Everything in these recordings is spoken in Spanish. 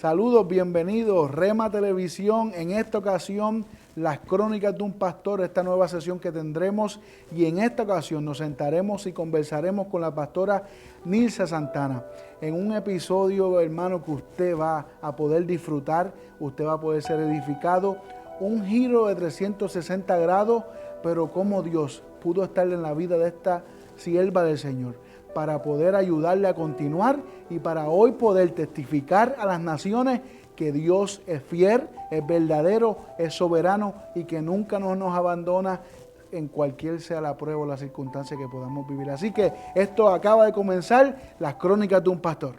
Saludos, bienvenidos, Rema Televisión. En esta ocasión, las crónicas de un pastor, esta nueva sesión que tendremos. Y en esta ocasión nos sentaremos y conversaremos con la pastora Nilsa Santana. En un episodio, hermano, que usted va a poder disfrutar, usted va a poder ser edificado. Un giro de 360 grados, pero cómo Dios pudo estar en la vida de esta sierva del Señor, para poder ayudarle a continuar y para hoy poder testificar a las naciones que Dios es fiel, es verdadero, es soberano y que nunca nos abandona en cualquier sea la prueba o la circunstancia que podamos vivir. Así que esto acaba de comenzar, las crónicas de un pastor.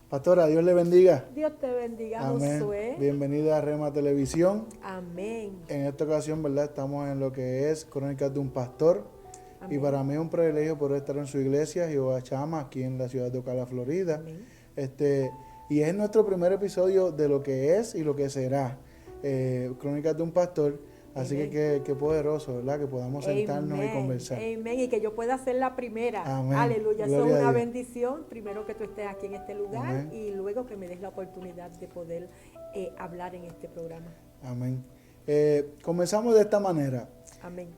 Pastora, Dios le bendiga. Dios te bendiga, Amén. Josué. Bienvenida a Rema Televisión. Amén. En esta ocasión, ¿verdad? Estamos en lo que es Crónicas de un Pastor. Amén. Y para mí es un privilegio poder estar en su iglesia, Jehová Chama, aquí en la ciudad de Ocala, Florida. Amén. Y es nuestro primer episodio de lo que es y lo que será Crónicas de un Pastor. Así que qué poderoso, ¿verdad? Que podamos sentarnos y conversar. Amén. Y que yo pueda ser la primera. Amén. Aleluya. Eso Gloria es una a Dios. bendición. Primero que tú estés aquí en este lugar. Amén. Y luego que me des la oportunidad de poder hablar en este programa. Amén. Comenzamos de esta manera. Amén.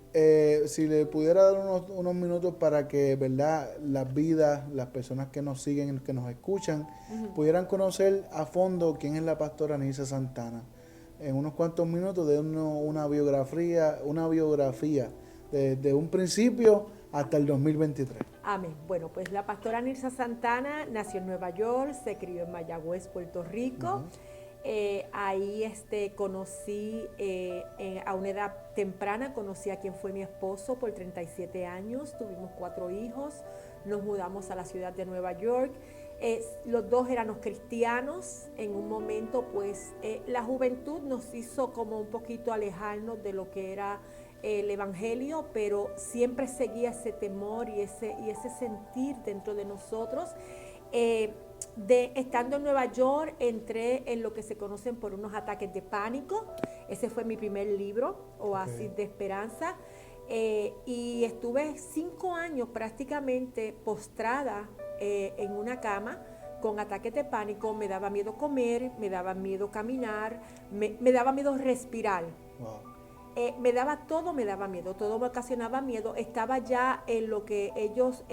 Si le pudiera dar unos minutos para que, ¿verdad?, las vidas, las personas que nos siguen, que nos escuchan, pudieran conocer a fondo quién es la pastora Nilsa Santana. En unos cuantos minutos de una biografía de un principio hasta el 2023. Amén. Bueno, pues la pastora Nilsa Santana nació en Nueva York, se crió en Mayagüez, Puerto Rico. Ahí conocí a una edad temprana, conocí a quien fue mi esposo por 37 años, tuvimos 4 hijos, nos mudamos a la ciudad de Nueva York. Los dos éramos cristianos. En un momento pues la juventud nos hizo como un poquito alejarnos de lo que era el evangelio, pero siempre seguía ese temor y ese sentir dentro de nosotros. Estando en Nueva York, entré en lo que se conocen por unos ataques de pánico. Ese fue mi primer libro, Oasis de Esperanza. Y estuve 5 años prácticamente postrada en una cama con ataques de pánico. Me daba miedo comer, me daba miedo caminar, me daba miedo respirar. Wow. Me daba miedo, todo me ocasionaba miedo. Estaba ya en lo que ellos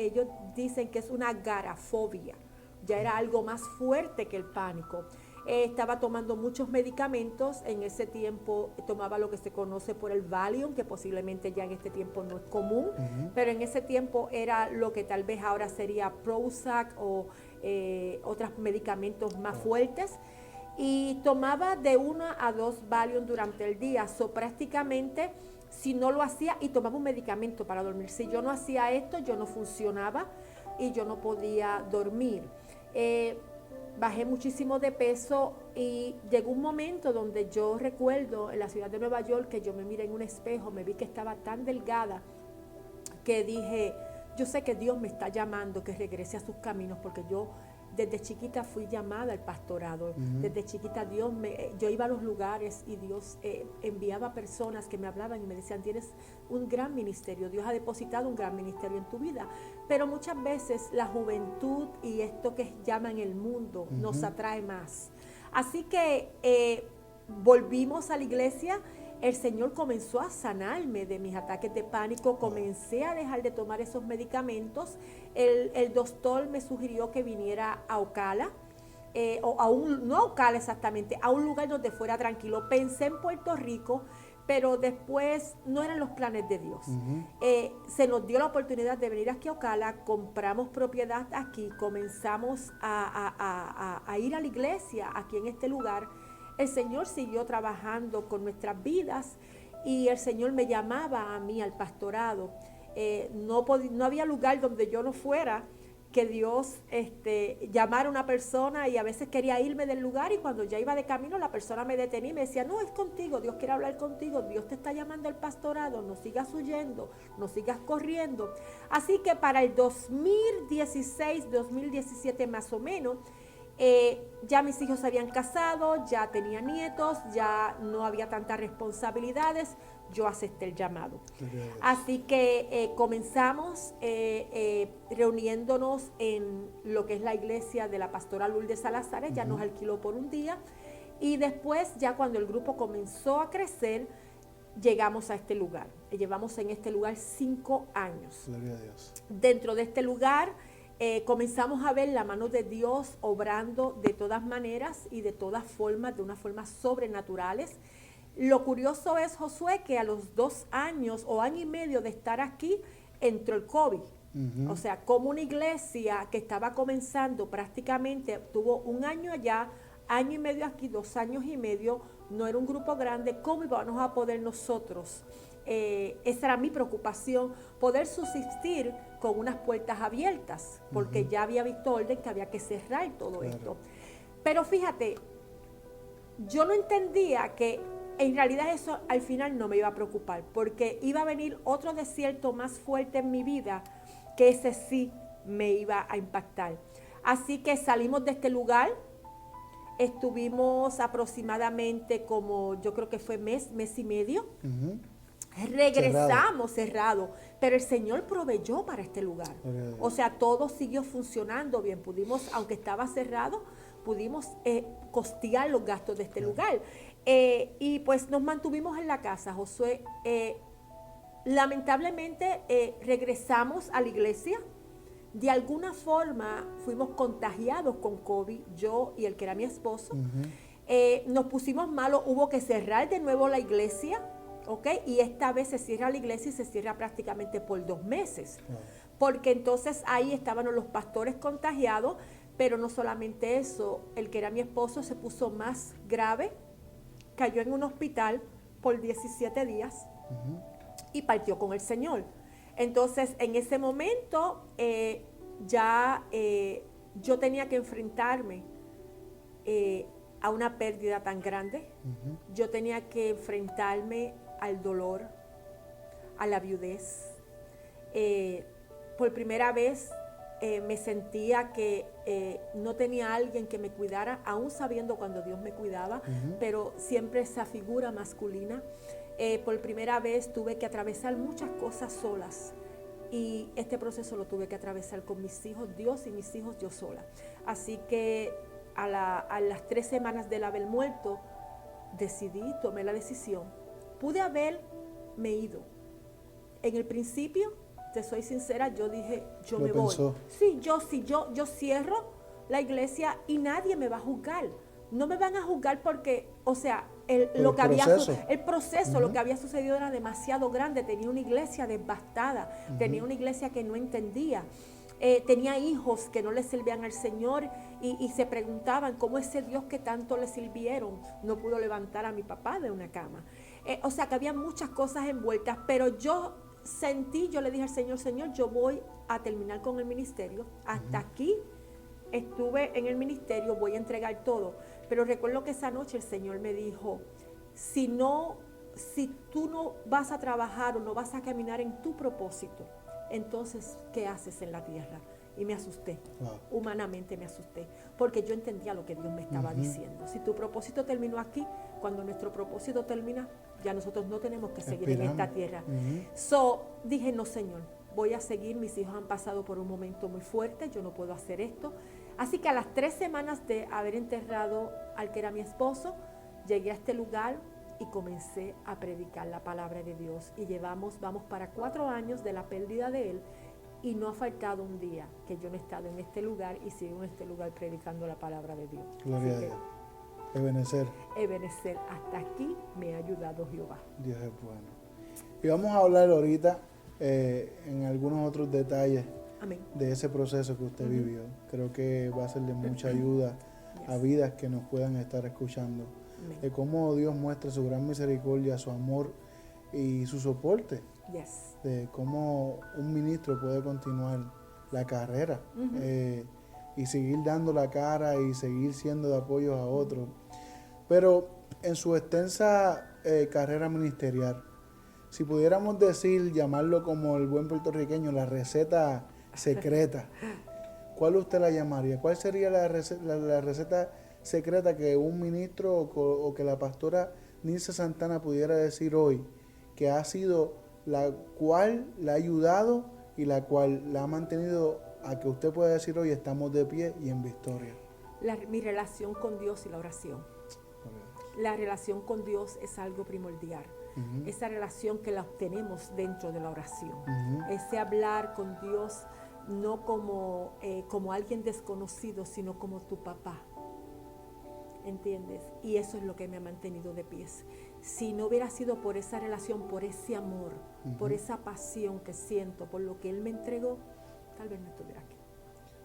dicen que es una agorafobia. Ya era algo más fuerte que el pánico. Estaba tomando muchos medicamentos. En ese tiempo tomaba lo que se conoce por el Valium, que posiblemente ya en este tiempo no es común, pero en ese tiempo era lo que tal vez ahora sería Prozac o otros medicamentos más fuertes. Y tomaba de 1 a 2 Valium durante el día. Prácticamente, si no lo hacía, y tomaba un medicamento para dormir. Si yo no hacía esto, yo no funcionaba y yo no podía dormir. Bajé muchísimo de peso y llegó un momento donde yo recuerdo en la ciudad de Nueva York que yo me miré en un espejo, me vi que estaba tan delgada que dije, yo sé que Dios me está llamando que regrese a sus caminos, porque yo desde chiquita fui llamada al pastorado. Desde chiquita yo iba a los lugares y Dios enviaba personas que me hablaban y me decían, tienes un gran ministerio, Dios ha depositado un gran ministerio en tu vida. Pero muchas veces la juventud y esto que llaman el mundo nos atrae más. Así que volvimos a la iglesia. El Señor comenzó a sanarme de mis ataques de pánico, comencé a dejar de tomar esos medicamentos. El doctor me sugirió que viniera a Ocala, no a Ocala exactamente, a un lugar donde fuera tranquilo. Pensé en Puerto Rico, pero después no eran los planes de Dios. Se nos dio la oportunidad de venir aquí a Ocala, compramos propiedad aquí, comenzamos a ir a la iglesia aquí en este lugar. El Señor siguió trabajando con nuestras vidas y el Señor me llamaba a mí al pastorado. No había lugar donde yo no fuera que Dios llamara a una persona, y a veces quería irme del lugar, y cuando ya iba de camino la persona me detenía y me decía, no, es contigo, Dios quiere hablar contigo, Dios te está llamando al pastorado, no sigas huyendo, no sigas corriendo. Así que para el 2016, 2017 más o menos, ya mis hijos se habían casado, ya tenía nietos, ya no había tantas responsabilidades. yo acepté el llamado. Así que comenzamos reuniéndonos en lo que es la iglesia de la pastora Lourdes Salazar. Ella nos alquiló por un día, y después, ya cuando el grupo comenzó a crecer, llegamos a este lugar. Llevamos en este lugar 5 años. Gloria a Dios. Dentro de este lugar comenzamos a ver la mano de Dios obrando de todas maneras y de todas formas, de unas formas sobrenaturales. Lo curioso es, Josué, que a los 2 años o año y medio de estar aquí, entró el COVID. O sea, como una iglesia que estaba comenzando prácticamente, tuvo 1 año allá, año y medio aquí, 2 años y medio, no era un grupo grande, ¿cómo íbamos a poder nosotros? Esa era mi preocupación, poder subsistir con unas puertas abiertas, porque ya había visto orden que había que cerrar todo esto. Pero fíjate, yo no entendía que en realidad eso al final no me iba a preocupar, porque iba a venir otro desierto más fuerte en mi vida, que ese sí me iba a impactar. Así que salimos de este lugar. Estuvimos aproximadamente como, yo creo que fue mes y medio. Regresamos cerrado, pero el Señor proveyó para este lugar. O sea, todo siguió funcionando bien. Pudimos, aunque estaba cerrado, pudimos costear los gastos de este lugar. Y pues nos mantuvimos en la casa, Josué. Lamentablemente regresamos a la iglesia. De alguna forma fuimos contagiados con COVID, yo y el que era mi esposo. Nos pusimos malos, hubo que cerrar de nuevo la iglesia, ¿ok? Y esta vez se cierra la iglesia y se cierra prácticamente por 2 meses. Porque entonces ahí estaban los pastores contagiados, pero no solamente eso, el que era mi esposo se puso más grave, cayó en un hospital por 17 días y partió con el Señor. Entonces, en ese momento, yo tenía que enfrentarme a una pérdida tan grande. Yo tenía que enfrentarme al dolor, a la viudez. Por primera vez me sentía que no tenía alguien que me cuidara, aún sabiendo cuando Dios me cuidaba, pero siempre esa figura masculina. Por primera vez tuve que atravesar muchas cosas solas, y este proceso lo tuve que atravesar con mis hijos, Dios y mis hijos, yo sola. Así que a las 3 semanas del haber muerto, tomé la decisión. Pude haberme ido. En el principio, te soy sincera, yo dije, yo me voy. Sí, yo cierro la iglesia y nadie me va a juzgar. No me van a juzgar porque, o sea, el proceso, lo que había sucedido era demasiado grande. Tenía una iglesia devastada, tenía una iglesia que no entendía. Tenía hijos que no le servían al Señor y se preguntaban cómo ese Dios que tanto le sirvieron no pudo levantar a mi papá de una cama. O sea, que había muchas cosas envueltas, pero yo le dije al Señor, Señor, yo voy a terminar con el ministerio. Hasta aquí estuve en el ministerio, voy a entregar todo. Pero recuerdo que esa noche el Señor me dijo, si tú no vas a trabajar o no vas a caminar en tu propósito, entonces, ¿qué haces en la tierra? Y me asusté, humanamente me asusté, porque yo entendía lo que Dios me estaba diciendo. Si tu propósito terminó aquí, cuando nuestro propósito termina, ya nosotros no tenemos que seguir en esta tierra. Dije, no, Señor, voy a seguir, mis hijos han pasado por un momento muy fuerte, yo no puedo hacer esto. Así que a las 3 semanas de haber enterrado al que era mi esposo, llegué a este lugar y comencé a predicar la palabra de Dios. Y vamos para 4 años de la pérdida de él, y no ha faltado un día que yo no he estado en este lugar y sigo en este lugar predicando la palabra de Dios. Gloria a Dios. Ebenecer, hasta aquí me ha ayudado Jehová. Dios es bueno. Y vamos a hablar ahorita en algunos otros detalles. Amén. De ese proceso que usted vivió. Creo que va a ser de mucha ayuda a vidas que nos puedan estar escuchando. De cómo Dios muestra su gran misericordia, su amor y su soporte. De cómo un ministro puede continuar la carrera y seguir dando la cara y seguir siendo de apoyo a otros. Pero en su extensa carrera ministerial, si pudiéramos llamarlo como el buen puertorriqueño, la receta secreta, ¿cuál usted la llamaría? ¿Cuál sería la receta secreta que un ministro o que la pastora Nilce Santana pudiera decir hoy que ha sido la cual le ha ayudado y la cual la ha mantenido a que usted pueda decir hoy estamos de pie y en victoria? Mi relación con Dios y la oración. La relación con Dios es algo primordial. Esa relación que la obtenemos dentro de la oración. Ese hablar con Dios no como alguien desconocido, sino como tu papá. ¿Entiendes? Y eso es lo que me ha mantenido de pies. Si no hubiera sido por esa relación, por ese amor, por esa pasión que siento, por lo que Él me entregó, tal vez no estuviera aquí.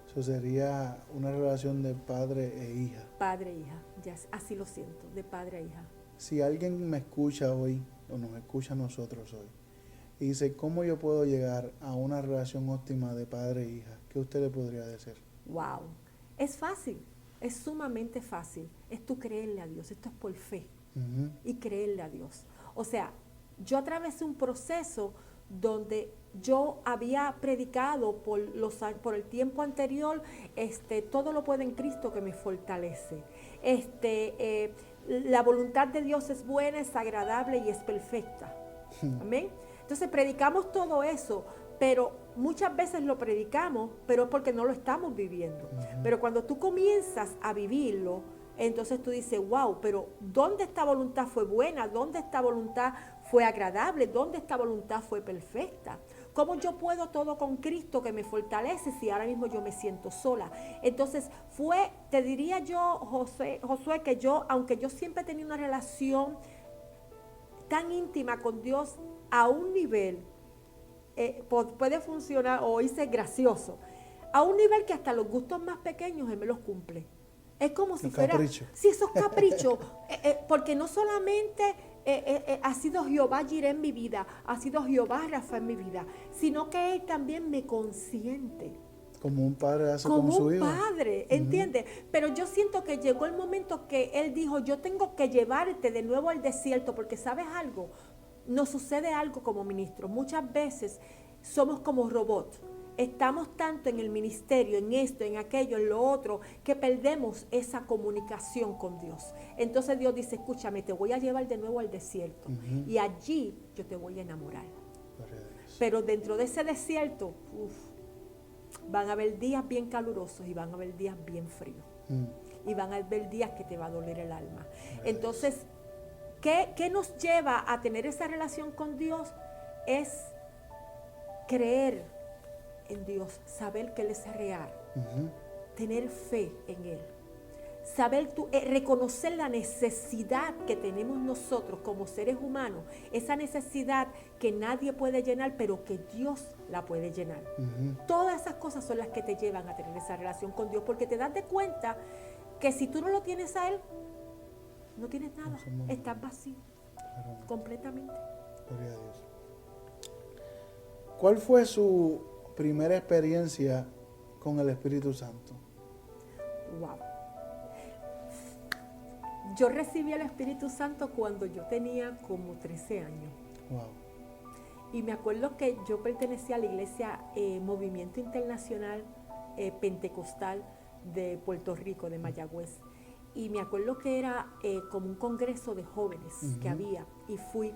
Eso sería una relación de padre e hija. Padre e hija, ya, así lo siento, de padre a hija. Si alguien me escucha hoy, o nos escucha a nosotros hoy, y dice, ¿cómo yo puedo llegar a una relación óptima de padre e hija? ¿Qué usted le podría decir? Wow, es fácil, es sumamente fácil. Es tú creerle a Dios, esto es por fe. Y creerle a Dios. O sea, yo atravesé un proceso donde yo había predicado por el tiempo anterior, todo lo puedo en Cristo que me fortalece. La voluntad de Dios es buena, es agradable y es perfecta. Amén. Entonces predicamos todo eso, pero muchas veces lo predicamos, pero es porque no lo estamos viviendo. Pero cuando tú comienzas a vivirlo, entonces tú dices, wow, pero ¿dónde esta voluntad fue buena? ¿Dónde esta voluntad fue agradable? ¿Dónde esta voluntad fue perfecta? ¿Cómo yo puedo todo con Cristo que me fortalece si ahora mismo yo me siento sola? Entonces te diría yo, Josué, que aunque yo siempre he tenido una relación tan íntima con Dios a un nivel, puede funcionar o irse gracioso, a un nivel que hasta los gustos más pequeños Él me los cumple. Es como si fuera... Capricho. Sí, esos caprichos. Porque no solamente ha sido Jehová Jireh en mi vida, ha sido Jehová Rafa en mi vida, sino que Él también me consiente. Como un padre hace con su hijo. Como un padre, ¿entiendes? Pero yo siento que llegó el momento que Él dijo, yo tengo que llevarte de nuevo al desierto, porque ¿sabes algo? Nos sucede algo como ministros. Muchas veces somos como robots. Estamos tanto en el ministerio, en esto, en aquello, en lo otro, que perdemos esa comunicación con Dios. Entonces Dios dice, escúchame, te voy a llevar de nuevo al desierto. Y allí yo te voy a enamorar. Pero dentro de ese desierto, van a haber días bien calurosos y van a haber días bien fríos. Y van a haber días que te va a doler el alma. Entonces, ¿qué nos lleva a tener esa relación con Dios? Es creer en Dios, saber que Él es real, tener fe en Él, reconocer la necesidad que tenemos nosotros como seres humanos, esa necesidad que nadie puede llenar, pero que Dios la puede llenar. Todas esas cosas son las que te llevan a tener esa relación con Dios, porque te das de cuenta que si tú no lo tienes a Él, no tienes nada, estás vacío, completamente. Gloria a Dios. ¿Cuál fue su primera experiencia con el Espíritu Santo? Wow. Yo recibí el Espíritu Santo cuando yo tenía como 13 años. Wow. Y me acuerdo que yo pertenecía a la iglesia Movimiento Internacional Pentecostal de Puerto Rico, de Mayagüez. Y me acuerdo que era como un congreso de jóvenes que había. Y fui.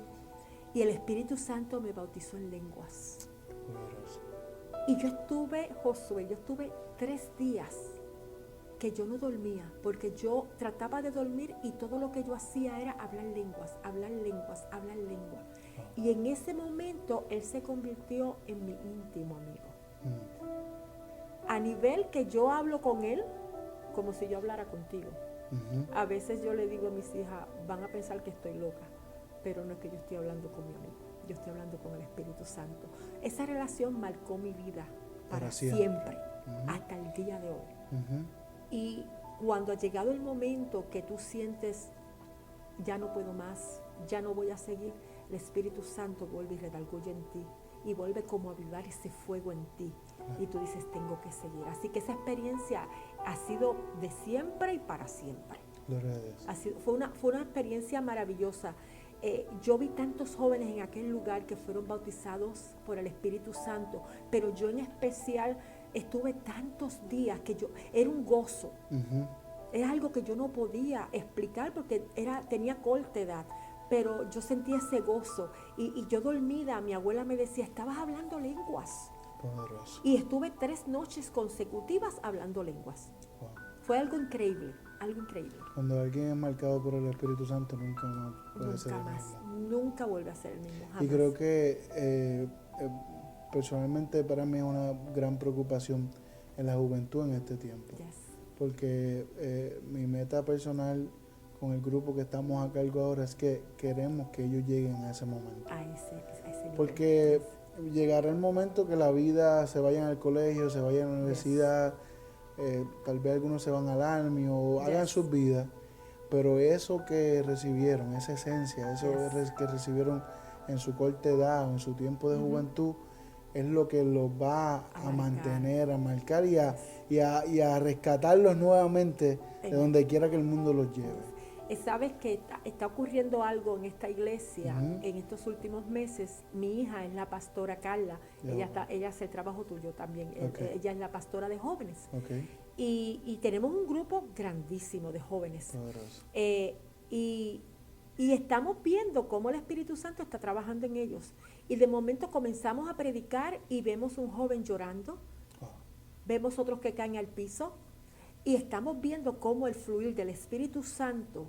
Y el Espíritu Santo me bautizó en lenguas. Y yo estuve, Josué, 3 días que yo no dormía, porque yo trataba de dormir y todo lo que yo hacía era hablar lenguas. Y en ese momento Él se convirtió en mi íntimo amigo. A nivel que yo hablo con Él como si yo hablara contigo. A veces yo le digo a mis hijas, van a pensar que estoy loca, pero no es que yo estoy hablando con mi amigo. Yo estoy hablando con el Espíritu Santo. Esa relación marcó mi vida para siempre, hasta el día de hoy. Y cuando ha llegado el momento que tú sientes, ya no puedo más, ya no voy a seguir, el Espíritu Santo vuelve y redarguye en ti. Y vuelve como a avivar ese fuego en ti. Y tú dices, tengo que seguir. Así que esa experiencia ha sido de siempre y para siempre. Gloria a Dios. Fue una experiencia maravillosa. Yo vi tantos jóvenes en aquel lugar que fueron bautizados por el Espíritu Santo, pero yo en especial estuve tantos días que era un gozo. Era algo que yo no podía explicar porque tenía corta edad, pero yo sentía ese gozo. Y yo dormida, mi abuela me decía, estabas hablando lenguas. Poderoso. Y estuve 3 noches consecutivas hablando lenguas. Wow. Fue algo increíble, algo increíble. Cuando alguien es marcado por el Espíritu Santo, nunca más puede ser Nunca el más, mismo. nunca vuelve a ser el mismo, jamás. Y creo que personalmente para mí es una gran preocupación en la juventud en este tiempo. Yes. Porque mi meta personal con el grupo que estamos a cargo ahora es que queremos que ellos lleguen a ese momento. A ese nivel. Porque Yes. llegará el momento que la vida se vayan al colegio, se vayan a la universidad, tal vez algunos se van al army o hagan Yes. sus vidas, pero eso que recibieron, esa esencia, eso Yes. que recibieron en su corta edad o en su tiempo de Ujú. juventud, es lo que los va a marcar. mantener, a marcar Yes. y a rescatarlos nuevamente de En- donde quiera que el mundo los lleve. Sabes que está ocurriendo algo en esta iglesia Ujú. en estos últimos meses. Mi hija es la pastora Carla. Ya. Ella hace el trabajo tuyo también. Ok. Ella es la pastora de jóvenes. Ok, Y tenemos un grupo grandísimo de jóvenes. poderoso. Y estamos viendo cómo el Espíritu Santo está trabajando en ellos. Y de momento comenzamos a predicar y vemos un joven llorando, Oh, vemos otros que caen al piso y estamos viendo cómo el fluir del Espíritu Santo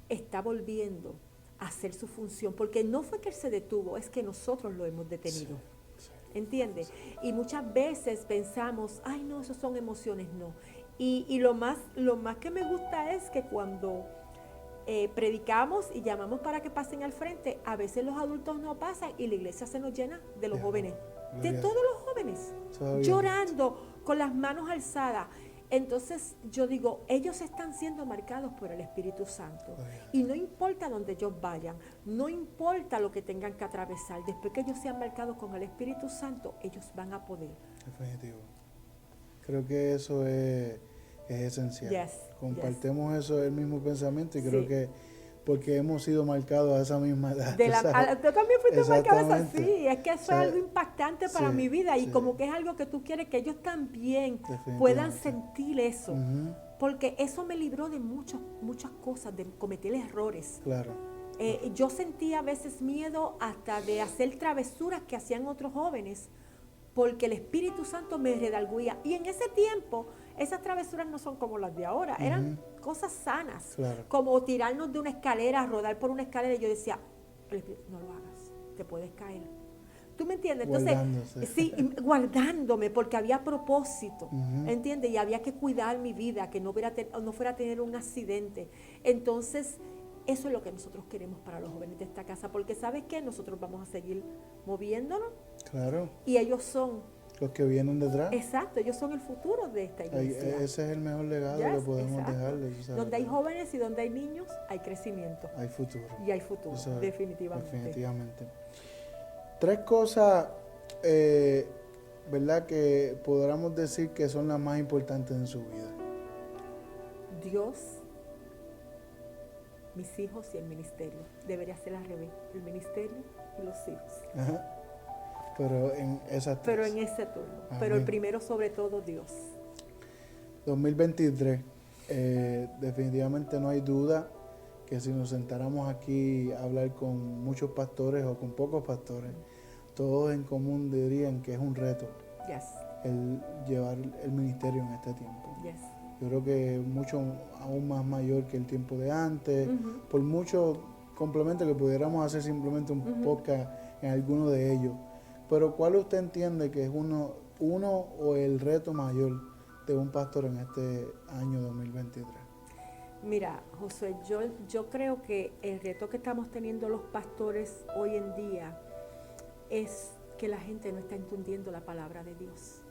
está volviendo a hacer su función. Porque no fue que él se detuvo, es que nosotros lo hemos detenido. sí. ¿Entiendes? Y muchas veces pensamos, ay no, eso son emociones, no. Y lo más que me gusta es que cuando predicamos y llamamos para que pasen al frente, a veces los adultos no pasan y la iglesia se nos llena de los Ya, jóvenes, de gloria a todos los jóvenes, Todavía. llorando, con las manos alzadas. Entonces yo digo, ellos están siendo marcados por el Espíritu Santo. Gloria. Y no importa donde ellos vayan, no importa lo que tengan que atravesar, después que ellos sean marcados con el Espíritu Santo, ellos van a poder. Definitivo. Creo que eso es esencial. Yes, Compartimos eso, el mismo pensamiento y creo Sí. que porque hemos sido marcados a esa misma edad. ¿sabes? Tú también fuiste marcado Exactamente. así, es que eso O sea, es algo impactante para sí, mi vida y sí. como que es algo que tú quieres que ellos también Definitivamente. puedan sentir eso, Ujú, porque eso me libró de muchas cosas, de cometer errores. claro. Yo sentía a veces miedo hasta de hacer travesuras que hacían otros jóvenes, porque el Espíritu Santo me redarguía. Y en ese tiempo, esas travesuras no son como las de ahora, eran cosas sanas, Claro. como tirarnos de una escalera, rodar por una escalera. Y yo decía, el Espíritu, no lo hagas, te puedes caer. ¿Tú me entiendes? Entonces, Guardándose. sí, guardándome, porque había propósito, Ujú. ¿entiendes? Y había que cuidar mi vida, que no fuera a tener un accidente. Entonces, eso es lo que nosotros queremos para los jóvenes de esta casa, porque ¿sabes qué? Nosotros vamos a seguir moviéndonos Claro. y ellos son, Los que vienen detrás. exacto, ellos son el futuro de esta Ahí, iglesia. ese es el mejor legado Yes, que podemos exacto. dejarles. ¿sabes? Donde hay jóvenes y donde hay niños, hay crecimiento Hay futuro. y hay futuro, Eso es, definitivamente. Definitivamente. 3 cosas, ¿verdad? Que podríamos decir que son las más importantes en su vida. Dios, mis hijos y el ministerio. Debería ser al revés, el ministerio y los hijos. Ajá. Pero en esas 3. Pero en ese turno. Amén. Pero el primero sobre todo Dios. 2023, definitivamente no hay duda que si nos sentáramos aquí a hablar con muchos pastores o con pocos pastores, todos en común dirían que es un reto Yes, el llevar el ministerio en este tiempo. yes. Yo creo que mucho aún más mayor que el tiempo de antes, Ujú. por mucho complemento que pudiéramos hacer simplemente un Ujú. podcast en alguno de ellos. Pero ¿cuál usted entiende que es uno o el reto mayor de un pastor en este año 2023? Mira, Josué, yo creo que el reto que estamos teniendo los pastores hoy en día es que la gente no está entendiendo la palabra de Dios,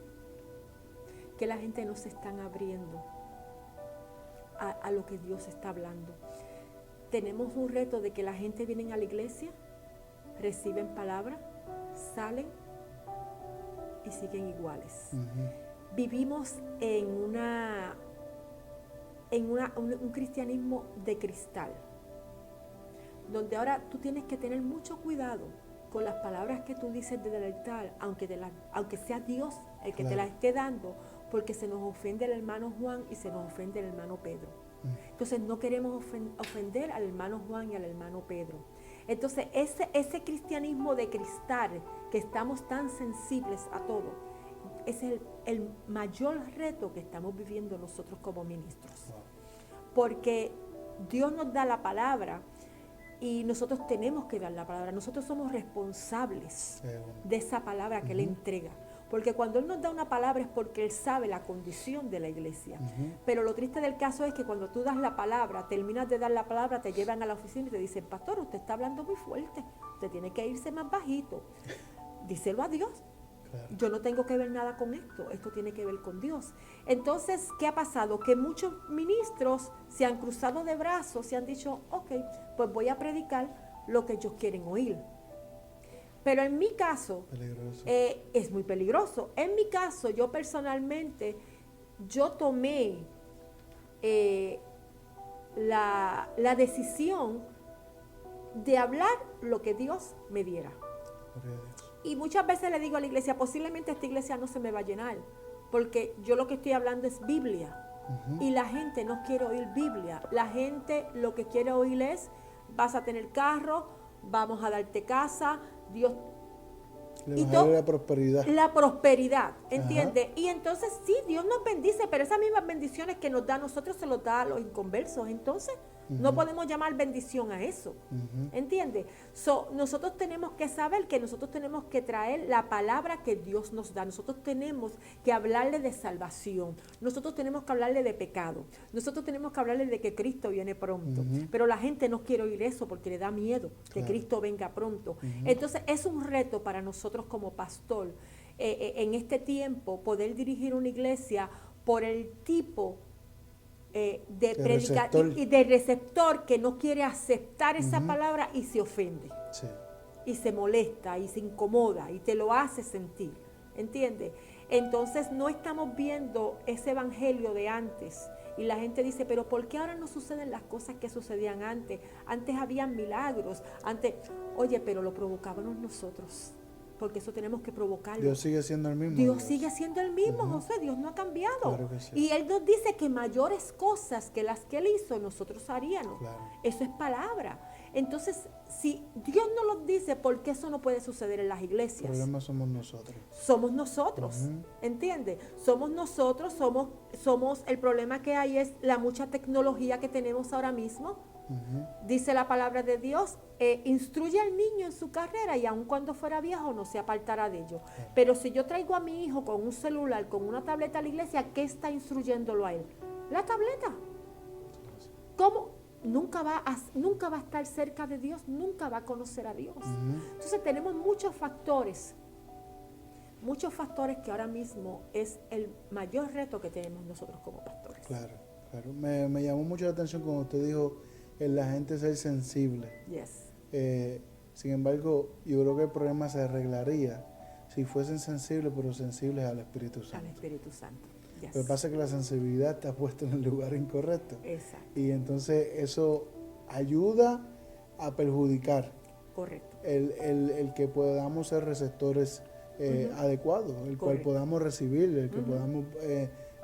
que la gente no se están abriendo a lo que Dios está hablando. Tenemos un reto de que la gente viene a la iglesia, reciben palabra, salen y siguen iguales. Ujú. Vivimos en un cristianismo de cristal, donde ahora tú tienes que tener mucho cuidado con las palabras que tú dices desde el altar, aunque sea Dios el que te Claro. las esté dando, porque se nos ofende el hermano Juan y se nos ofende el hermano Pedro. Entonces no queremos ofender al hermano Juan y al hermano Pedro. Entonces, ese cristianismo de cristal, que estamos tan sensibles a todo, es el mayor reto que estamos viviendo nosotros como ministros. Porque Dios nos da la palabra y nosotros tenemos que dar la palabra. Nosotros somos responsables de esa palabra que Él entrega. Porque cuando Él nos da una palabra es porque Él sabe la condición de la iglesia. Pero lo triste del caso es que cuando tú das la palabra, terminas de dar la palabra, te llevan a la oficina y te dicen, pastor, usted está hablando muy fuerte, usted tiene que irse más bajito. Díselo a Dios. Claro. Yo no tengo que ver nada con esto tiene que ver con Dios. Entonces, ¿qué ha pasado? Que muchos ministros se han cruzado de brazos, se han dicho, ok, pues voy a predicar lo que ellos quieren oír. Pero en mi caso, es muy peligroso. En mi caso, yo personalmente, yo tomé la decisión de hablar lo que Dios me diera. Y muchas veces le digo a la iglesia, posiblemente esta iglesia no se me va a llenar, porque yo lo que estoy hablando es Biblia. Y la gente no quiere oír Biblia. La gente lo que quiere oír es, vas a tener carro, vamos a darte casa, Dios... Y la prosperidad. La prosperidad, ¿entiendes? Y entonces sí, Dios nos bendice, pero esas mismas bendiciones que nos da a nosotros se los da a los inconversos. Entonces no podemos llamar bendición a eso, ¿entiendes? Nosotros tenemos que saber que nosotros tenemos que traer la palabra que Dios nos da. Nosotros tenemos que hablarle de salvación. Nosotros tenemos que hablarle de pecado. Nosotros tenemos que hablarle de que Cristo viene pronto. Pero la gente no quiere oír eso porque le da miedo que Cristo venga pronto. Entonces es un reto para nosotros como pastor en este tiempo poder dirigir una iglesia por el tipo de predicador y de receptor que no quiere aceptar esa palabra y se ofende. Sí. Y se molesta y se incomoda y te lo hace sentir, ¿entiendes? Entonces no estamos viendo ese evangelio de antes. Y la gente dice, pero ¿por qué ahora no suceden las cosas que sucedían antes? Antes habían milagros, oye, pero lo provocábamos nosotros. Porque eso tenemos que provocarlo. Dios sigue siendo el mismo. Dios sigue siendo el mismo, José. Dios no ha cambiado. Claro que sí. Y Él nos dice que mayores cosas que las que Él hizo, nosotros haríamos. Claro. Eso es palabra. Entonces, si Dios no lo dice, ¿por qué eso no puede suceder en las iglesias? El problema somos nosotros. Somos nosotros, ¿entiendes? Somos nosotros, somos el problema que hay es la mucha tecnología que tenemos ahora mismo. Dice la palabra de Dios, instruye al niño en su carrera y aun cuando fuera viejo no se apartará de ello. Pero si yo traigo a mi hijo con un celular, con una tableta a la iglesia, ¿qué está instruyéndolo a él? La tableta. ¿Cómo? Nunca va a estar cerca de Dios, nunca va a conocer a Dios. Entonces tenemos muchos factores que ahora mismo es el mayor reto que tenemos nosotros como pastores. Claro. Me llamó mucho la atención cuando usted dijo la gente ser sensible. Yes. Sin embargo, yo creo que el problema se arreglaría si fuesen sensibles, pero sensibles al Espíritu Santo. Al Espíritu Santo. Yes. Lo que pasa es que la sensibilidad está puesta en el lugar incorrecto. Exacto. Y entonces eso ayuda a perjudicar. Correcto. El que podamos ser receptores adecuados, el cual podamos recibir, el que podamos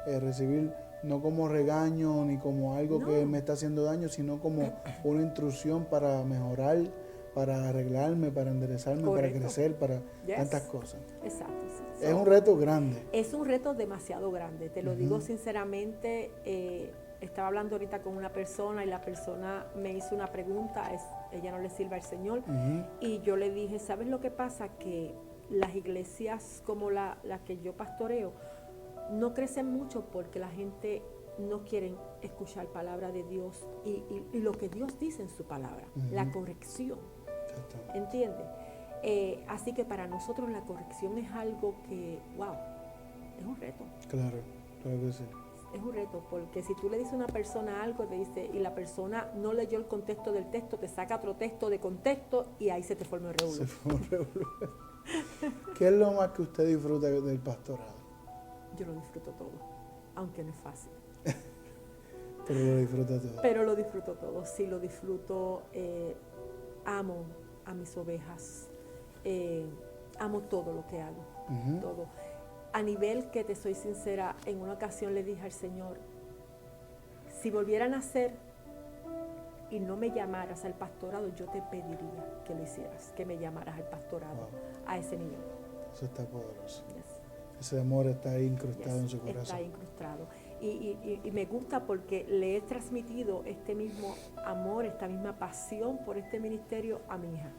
recibir no como regaño ni como algo que me está haciendo daño, sino como una instrucción para mejorar, para arreglarme, para enderezarme, para crecer, para tantas cosas. Exacto. Sí. Es un reto grande. Es un reto demasiado grande, te lo digo sinceramente. Estaba hablando ahorita con una persona y la persona me hizo una pregunta, ella no le sirve al Señor, y yo le dije, ¿sabes lo que pasa? Que las iglesias como la que yo pastoreo, no crecen mucho porque la gente no quiere escuchar palabra de Dios y lo que Dios dice en su palabra, la corrección, ¿entiendes? Así que para nosotros la corrección es algo que, wow, es un reto. Claro que sí. Es un reto porque si tú le dices a una persona algo te dice, y la persona no leyó el contexto del texto, te saca otro texto de contexto y ahí se te forma el revolú. ¿Qué es lo más que usted disfruta del pastorado? Yo lo disfruto todo, aunque no es fácil. Pero lo disfruto todo. Pero lo disfruto todo, sí lo disfruto. Amo a mis ovejas, amo todo lo que hago, todo. A nivel que te soy sincera, en una ocasión le dije al Señor, si volviera a nacer, y no me llamaras al pastorado, yo te pediría que lo hicieras, que me llamaras al pastorado a ese nivel. Eso está poderoso. Yes. Ese amor está ahí incrustado Yes, en su corazón. está incrustado. Y me gusta porque le he transmitido este mismo amor, esta misma pasión por este ministerio a mi hija.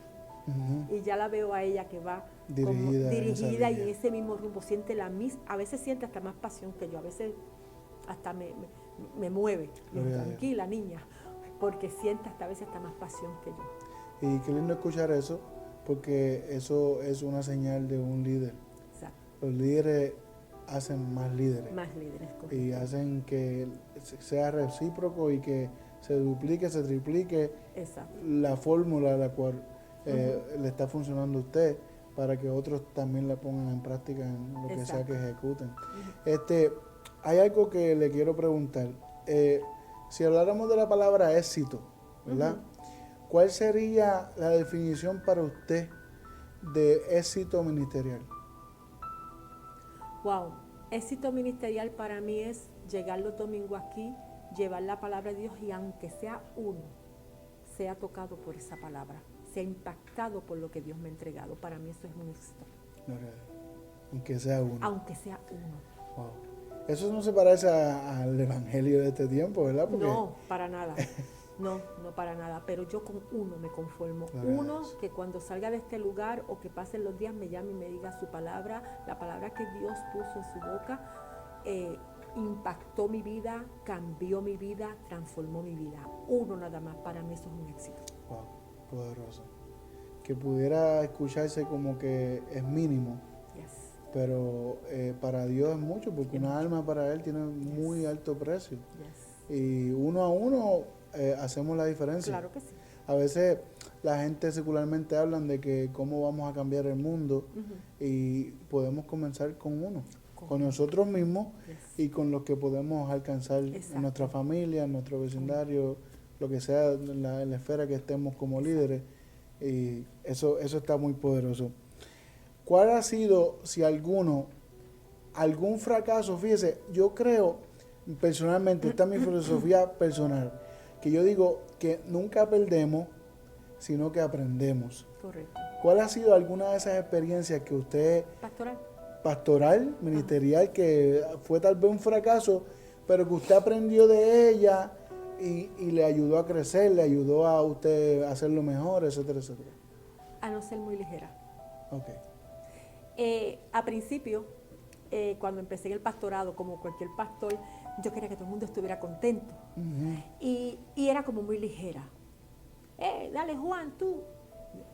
Ujú. Y ya la veo a ella que va Dirigida en esa dirigida y en línea. ese mismo rumbo, siente la misma, a veces siente hasta más pasión que yo, a veces hasta me mueve. Y yo, Gloria a Dios. tranquila, niña, porque siente hasta a veces hasta más pasión que yo. Y qué lindo escuchar eso, porque eso es una señal de un líder. Exacto. Los líderes hacen más líderes Más líderes. Correcto. y hacen que sea recíproco y que se duplique, se triplique Exacto. la fórmula a la cual le está funcionando a usted para que otros también la pongan en práctica en lo que sea Exacto. que ejecuten. Hay algo que le quiero preguntar. Si habláramos de la palabra éxito, ¿verdad? ¿Cuál sería la definición para usted de éxito ministerial? Wow, éxito ministerial para mí es llegar los domingos aquí, llevar la palabra de Dios y aunque sea uno, sea tocado por esa palabra, sea impactado por lo que Dios me ha entregado. Para mí eso es un éxito. Gloria a Dios. Aunque sea uno. Aunque sea uno. Wow. Eso no se parece al evangelio de este tiempo, ¿verdad? Porque No, para nada. No, no para nada. Pero yo con uno me conformo. Gloria a Uno Dios. que cuando salga de este lugar o que pasen los días me llame y me diga su palabra, la palabra que Dios puso en su boca, impactó mi vida, cambió mi vida, transformó mi vida. Uno nada más, para mí eso es un éxito. wow, poderoso. Que pudiera escucharse como que es mínimo, Yes, pero para Dios es mucho, porque Es una mucho. alma para Él tiene muy alto precio. yes. Y uno a uno hacemos la diferencia. Claro que sí. A veces la gente secularmente hablan de que cómo vamos a cambiar el mundo Ujú. y podemos comenzar con uno, Con con nosotros mismos Yes. y con los que podemos alcanzar Exacto. en nuestra familia, en nuestro vecindario, lo que sea en la esfera que estemos como líderes. Y eso está muy poderoso. ¿Cuál ha sido, si algún fracaso? Fíjese, yo creo personalmente, esta es mi filosofía personal, que yo digo que nunca perdemos, sino que aprendemos. Correcto. ¿Cuál ha sido alguna de esas experiencias que usted, Pastoral. pastoral, ministerial, que fue tal vez un fracaso, pero que usted aprendió de ella y le ayudó a crecer, le ayudó a usted a hacerlo mejor, etcétera, etcétera? A no ser muy ligera. Ok. A principio, cuando empecé en el pastorado, como cualquier pastor, yo quería que todo el mundo estuviera contento. Ujú. Y era como muy ligera. Dale, Juan, tú,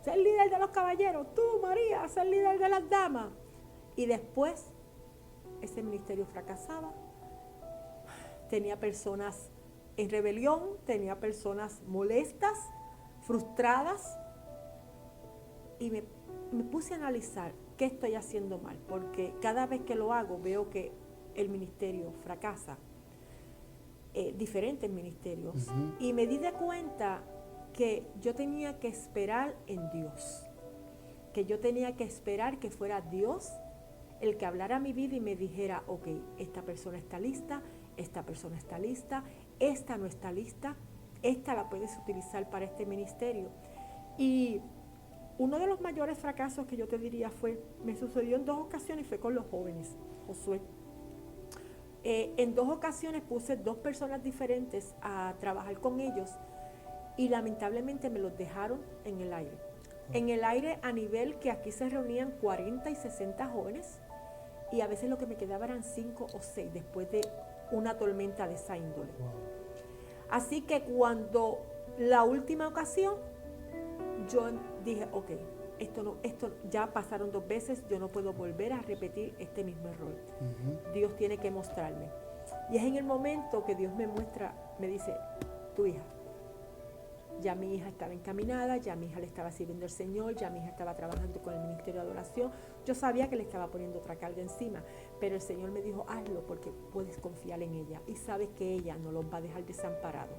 ser líder de los caballeros. Tú, María, ser líder de las damas. Y después, ese ministerio fracasaba. Tenía personas en rebelión, tenía personas molestas, frustradas. Y me puse a analizar qué estoy haciendo mal, porque cada vez que lo hago veo que el ministerio fracasa, diferentes ministerios, Ujú. y me di de cuenta que yo tenía que esperar en Dios, que yo tenía que esperar que fuera Dios el que hablara a mi vida y me dijera, ok, esta persona está lista, esta persona está lista, esta no está lista, esta la puedes utilizar para este ministerio. Y uno de los mayores fracasos que yo te diría me sucedió en 2 ocasiones, fue con los jóvenes, Josué. En 2 ocasiones puse 2 personas diferentes a trabajar con ellos y lamentablemente me los dejaron en el aire. En el aire a nivel que aquí se reunían 40 y 60 jóvenes y a veces lo que me quedaba eran 5 o 6 después de una tormenta de esa índole. Wow. Así que cuando la última ocasión, yo dije, ok, esto ya pasaron 2 veces, yo no puedo volver a repetir este mismo error. Ujú. Dios tiene que mostrarme. Y es en el momento que Dios me muestra, me dice, tu hija. Ya mi hija estaba encaminada, ya mi hija le estaba sirviendo al Señor, ya mi hija estaba trabajando con el ministerio de adoración. Yo sabía que le estaba poniendo otra carga encima, pero el Señor me dijo, hazlo porque puedes confiar en ella y sabes que ella no los va a dejar desamparados.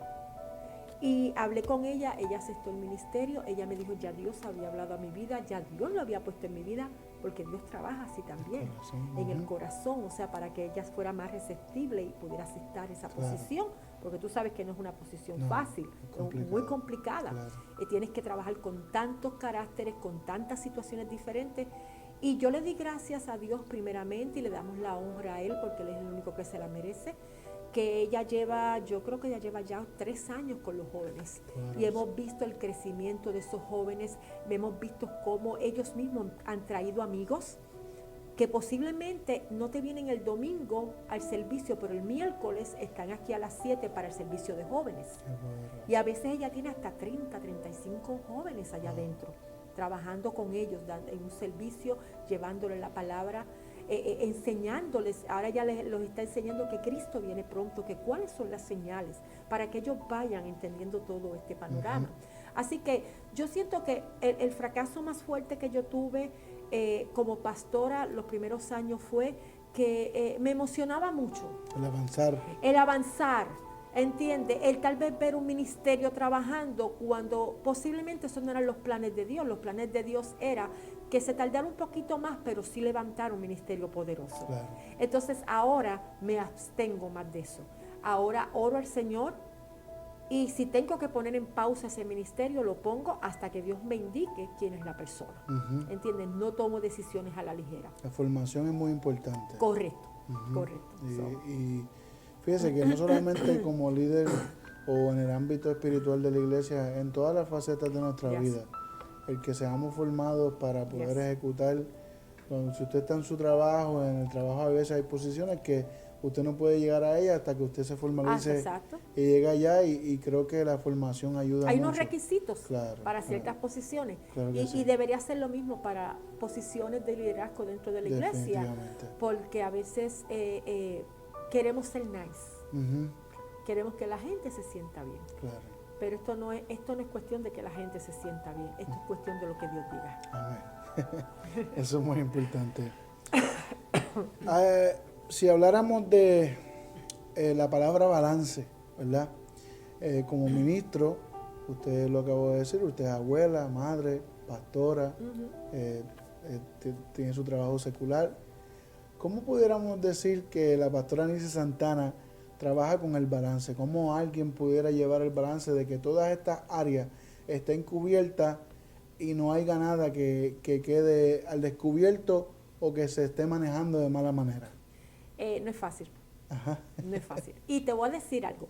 Y hablé con ella aceptó el ministerio, ella me dijo, ya Dios había hablado a mi vida, ya Dios lo había puesto en mi vida, porque Dios trabaja así también, Corazón, en el ujú. corazón, o sea, para que ella fuera más receptible y pudiera aceptar esa Claro. posición porque tú sabes que no es una posición No, fácil, es muy complicada. Claro. Tienes que trabajar con tantos caracteres, con tantas situaciones diferentes. Y yo le di gracias a Dios primeramente y le damos la honra a Él porque Él es el único que se la merece, que yo creo que ella lleva ya 3 años con los jóvenes. Claro. Y hemos visto el crecimiento de esos jóvenes, hemos visto cómo ellos mismos han traído amigos que posiblemente no te vienen el domingo al servicio, pero el miércoles están aquí a las 7 para el servicio de jóvenes. Y a veces ella tiene hasta 30, 35 jóvenes allá adentro, trabajando con ellos, en un servicio, llevándoles la palabra, enseñándoles. Ahora ya los está enseñando que Cristo viene pronto, que cuáles son las señales, para que ellos vayan entendiendo todo este panorama. Así que yo siento que el fracaso más fuerte que yo tuve como pastora los primeros años fue que me emocionaba mucho. El avanzar, ¿entiende? El tal vez ver un ministerio trabajando cuando posiblemente esos no eran los planes de Dios. Los planes de Dios era que se tardara un poquito más, pero sí levantar un ministerio poderoso. Claro. Entonces ahora me abstengo más de eso. Ahora oro al Señor. Y si tengo que poner en pausa ese ministerio, lo pongo hasta que Dios me indique quién es la persona. ¿Entienden? No tomo decisiones a la ligera. La formación es muy importante. Correcto, correcto. Y fíjese que no solamente como líder o en el ámbito espiritual de la iglesia, en todas las facetas de nuestra vida, el que seamos formados para poder ejecutar, si usted está en su trabajo, en el trabajo a veces hay posiciones que usted no puede llegar a ella hasta que usted se formalice y llega allá y creo que la formación ayuda mucho. Hay unos requisitos para ciertas posiciones y debería ser lo mismo para posiciones de liderazgo dentro de la iglesia, porque a veces queremos ser nice, queremos que la gente se sienta bien, pero esto no es cuestión de que la gente se sienta bien, esto es cuestión de lo que Dios diga. Amén. Eso es muy importante. Si habláramos de la palabra balance, ¿verdad? Como ministro, usted lo acabó de decir, usted es abuela, madre, pastora, tiene su trabajo secular. ¿Cómo pudiéramos decir que la pastora Anice Santana trabaja con el balance? ¿Cómo alguien pudiera llevar el balance de que todas estas áreas estén cubiertas y no haya nada que quede al descubierto o que se esté manejando de mala manera? No es fácil. No es fácil. Y te voy a decir algo.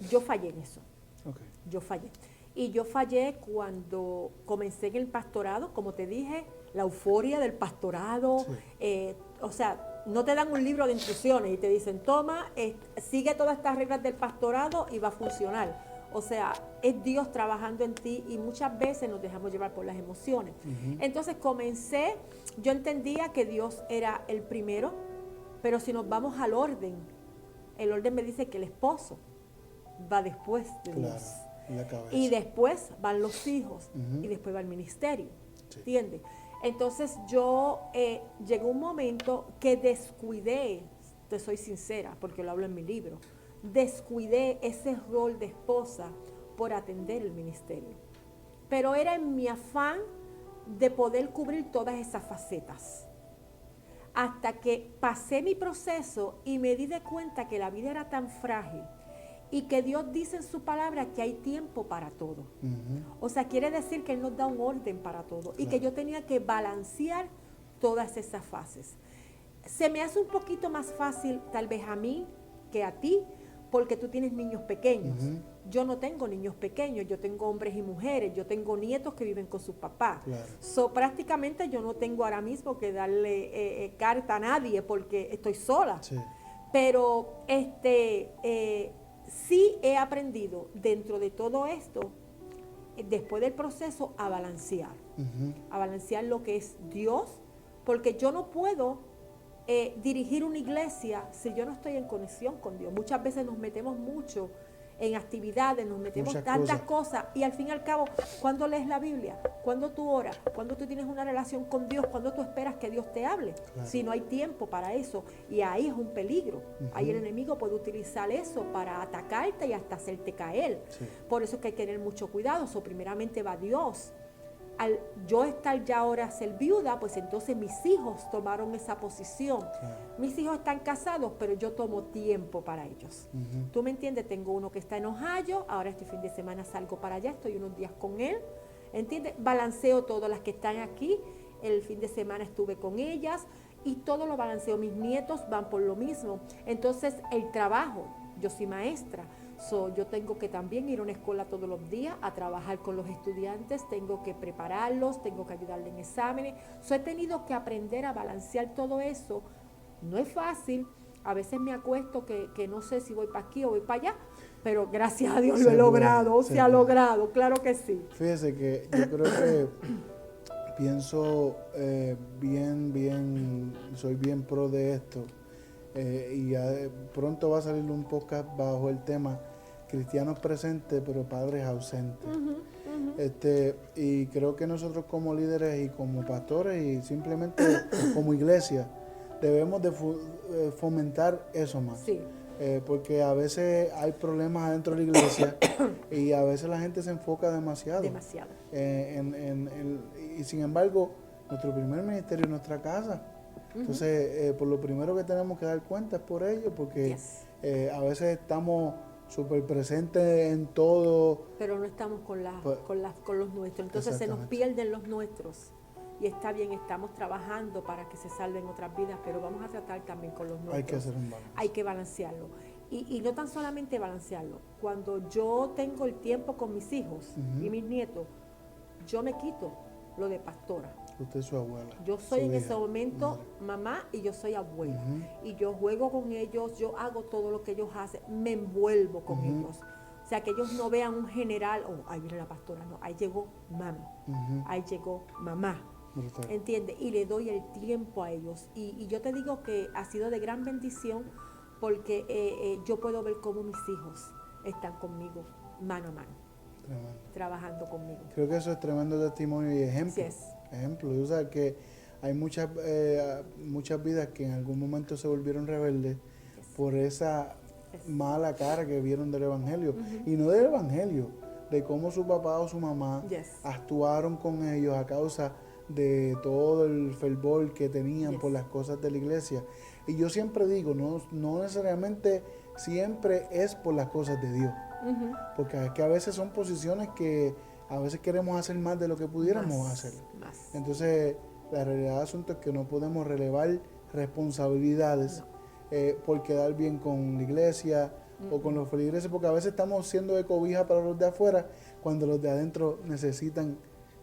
Yo fallé en eso. Yo fallé. Y yo fallé cuando comencé en el pastorado, como te dije, la euforia del pastorado. O sea, no te dan un libro de instrucciones y te dicen, toma, sigue todas estas reglas del pastorado y va a funcionar. O sea, es Dios trabajando en ti y muchas veces nos dejamos llevar por las emociones. Entonces comencé, yo entendía que Dios era el primero, pero si nos vamos al orden, el orden me dice que el esposo va después de Dios. Y después van los hijos y después va el ministerio. ¿Entiendes? Entonces yo llegó un momento que descuidé, te soy sincera, porque lo hablo en mi libro, descuidé ese rol de esposa por atender el ministerio. Pero era en mi afán de poder cubrir todas esas facetas. Hasta que pasé mi proceso y me di de cuenta que la vida era tan frágil y que Dios dice en su palabra que hay tiempo para todo. O sea, quiere decir que Él nos da un orden para todo y que yo tenía que balancear todas esas fases. Se me hace un poquito más fácil tal vez a mí que a ti, porque tú tienes niños pequeños. Yo no tengo niños pequeños, yo tengo hombres y mujeres, yo tengo nietos que viven con sus papás. Prácticamente yo no tengo ahora mismo que darle carta a nadie porque estoy sola. Pero sí he aprendido dentro de todo esto, después del proceso, a balancear lo que es Dios, porque yo no puedo dirigir una iglesia si yo no estoy en conexión con Dios. Muchas veces nos metemos mucho en actividades, nos metemos tantas cosas y al fin y al cabo, ¿cuándo lees la Biblia? ¿Cuándo tú oras? ¿Cuándo tú tienes una relación con Dios? ¿Cuándo tú esperas que Dios te hable? Si no hay tiempo para eso, y ahí es un peligro. Ahí el enemigo puede utilizar eso para atacarte y hasta hacerte caer. Por eso es que hay que tener mucho cuidado. Primeramente va Dios, al yo estar ya ahora ser viuda, pues entonces mis hijos tomaron esa posición. Claro. Mis hijos están casados, pero yo tomo tiempo para ellos. ¿Tú me entiendes? Tengo uno que está en Ohio, ahora este fin de semana salgo para allá, estoy unos días con él, ¿entiendes? Balanceo todas las que están aquí, el fin de semana estuve con ellas y todo lo balanceo. Mis nietos van por lo mismo. Entonces, el trabajo, yo soy maestra, yo tengo que también ir a una escuela todos los días a trabajar con los estudiantes, tengo que prepararlos, tengo que ayudarles en exámenes. He tenido que aprender a balancear todo eso. No es fácil, a veces me acuesto que no sé si voy para aquí o voy para allá, pero gracias a Dios lo he logrado, se ha logrado, claro que sí. Fíjese que yo creo que pienso soy bien pro de esto. Y pronto va a salir un podcast bajo el tema cristianos presentes pero padres ausentes. Y creo que nosotros como líderes y como pastores y simplemente como iglesia debemos de fomentar eso más. Sí. Porque a veces hay problemas adentro de la iglesia y a veces la gente se enfoca demasiado. Y sin embargo, nuestro primer ministerio es nuestra casa. Entonces, por lo primero que tenemos que dar cuenta es por ello, porque a veces estamos súper presentes en todo. Pero no estamos con los nuestros. Entonces se nos pierden los nuestros. Y está bien, estamos trabajando para que se salven otras vidas, pero vamos a tratar también con los nuestros. Hay que hacer un balance. Hay que balancearlo. Y no tan solamente balancearlo. Cuando yo tengo el tiempo con mis hijos y mis nietos, yo me quito lo de pastora. Usted es su abuela. Yo soy en ese momento mamá y yo soy abuela. Y yo juego con ellos, yo hago todo lo que ellos hacen, me envuelvo con ellos. O sea, que ellos no vean un general, ahí viene la pastora, no, ahí llegó mami, ahí llegó mamá. Brutal. ¿Entiendes? Y le doy el tiempo a ellos. Y yo te digo que ha sido de gran bendición porque yo puedo ver cómo mis hijos están conmigo mano a mano. Tremendo. Trabajando conmigo. Creo que eso es tremendo testimonio y ejemplo. Sí es. Ejemplo, tú sabes que hay muchas vidas que en algún momento se volvieron rebeldes por esa mala cara que vieron del evangelio. Y no del evangelio, de cómo su papá o su mamá actuaron con ellos a causa de todo el fervor que tenían por las cosas de la iglesia. Y yo siempre digo, no necesariamente siempre es por las cosas de Dios. Porque es que a veces son posiciones que a veces queremos hacer más de lo que pudiéramos hacer. Entonces, la realidad del asunto es que no podemos relevar responsabilidades por quedar bien con la iglesia o con los feligreses, porque a veces estamos siendo de cobija para los de afuera cuando los de adentro necesitan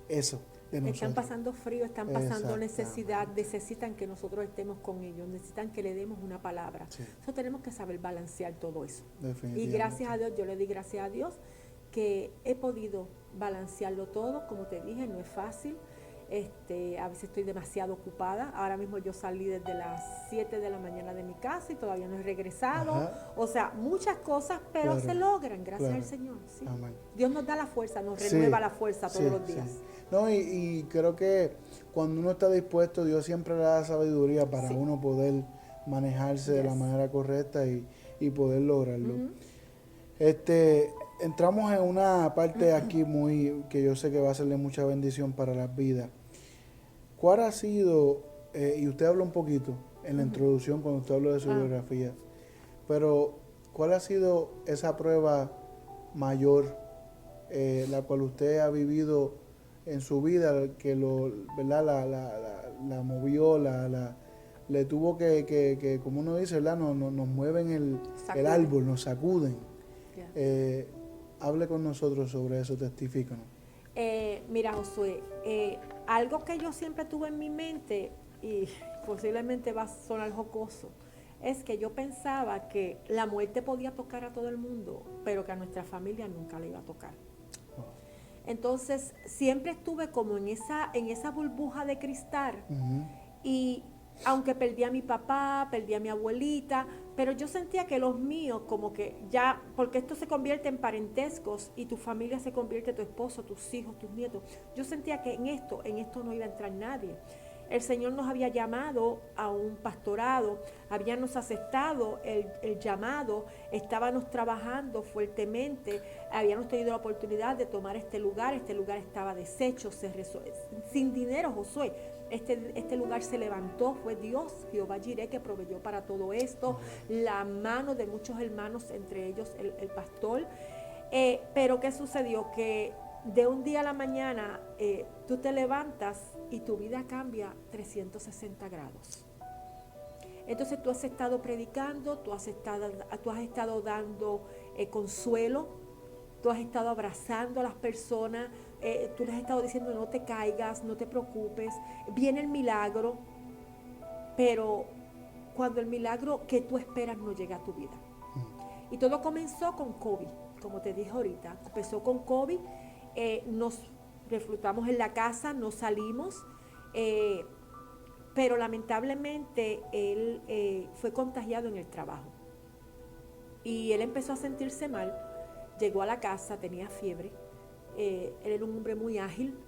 eso de nosotros. Están pasando frío, están pasando necesidad, necesitan que nosotros estemos con ellos, necesitan que le demos una palabra. Entonces tenemos que saber balancear todo eso. Y gracias a Dios, yo le di gracias a Dios que he podido balancearlo todo. Como te dije, no es fácil. A veces estoy demasiado ocupada. Ahora mismo yo salí desde las 7 de la mañana de mi casa y todavía no he regresado. O sea, muchas cosas, pero se logran, gracias al Señor. ¿Sí? Dios nos da la fuerza, nos renueva la fuerza todos los días. No, y creo que cuando uno está dispuesto, Dios siempre le da sabiduría para uno poder manejarse de la manera correcta y poder lograrlo. Entramos en una parte aquí que yo sé que va a ser de mucha bendición para las vidas. ¿Cuál ha sido, y usted habla un poquito en la introducción cuando usted habló de su biografía, pero cuál ha sido esa prueba mayor, la cual usted ha vivido en su vida, que ¿verdad? La movió, le tuvo que, como uno dice, ¿verdad? Nos mueven el árbol, nos sacuden? Hable con nosotros sobre eso, testifícanos. Mira, Josué, algo que yo siempre tuve en mi mente, y posiblemente va a sonar jocoso, es que yo pensaba que la muerte podía tocar a todo el mundo, pero que a nuestra familia nunca le iba a tocar. Entonces, siempre estuve como en esa burbuja de cristal, y aunque perdí a mi papá, perdí a mi abuelita, pero yo sentía que los míos, como que ya, porque esto se convierte en parentescos y tu familia se convierte en tu esposo, tus hijos, tus nietos, yo sentía que en esto no iba a entrar nadie. el Señor nos había llamado a un pastorado, habíamos aceptado el llamado, estábamos trabajando fuertemente, habíamos tenido la oportunidad de tomar este lugar estaba deshecho, sin dinero, Josué. Este lugar se levantó, fue Dios, Jehová Jireh, que proveyó para todo esto, la mano de muchos hermanos, entre ellos el pastor. Pero ¿qué sucedió? Que de un día a la mañana tú te levantas y tu vida cambia 360 grados. Entonces tú has estado predicando, tú has estado dando consuelo, tú has estado abrazando a las personas, tú les has estado diciendo no te caigas, no te preocupes, viene el milagro, pero cuando el milagro que tú esperas no llega a tu vida. Y todo comenzó con COVID, como te dije ahorita, empezó con COVID, nos reflutamos en la casa, no salimos, pero lamentablemente él fue contagiado en el trabajo. Y él empezó a sentirse mal, llegó a la casa, tenía fiebre, él era un hombre muy ágil,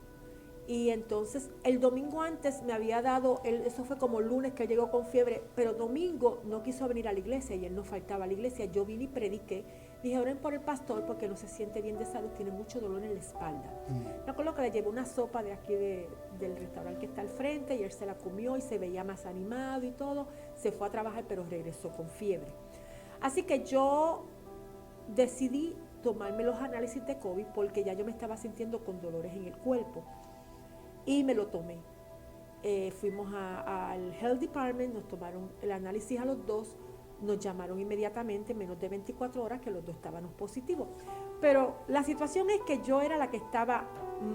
y entonces el domingo antes me había dado, eso fue como lunes que llegó con fiebre, pero domingo no quiso venir a la iglesia y él no faltaba a la iglesia. Yo vine y prediqué, dije oren por el pastor porque no se siente bien de salud, tiene mucho dolor en la espalda. Me acuerdo que le llevé una sopa de aquí del restaurante que está al frente y él se la comió y se veía más animado y todo, se fue a trabajar pero regresó con fiebre. Así que yo decidí tomarme los análisis de COVID porque ya yo me estaba sintiendo con dolores en el cuerpo. Y me lo tomé. Fuimos al Health Department, nos tomaron el análisis a los dos, nos llamaron inmediatamente, menos de 24 horas, que los dos estábamos positivos. Pero la situación es que yo era la que estaba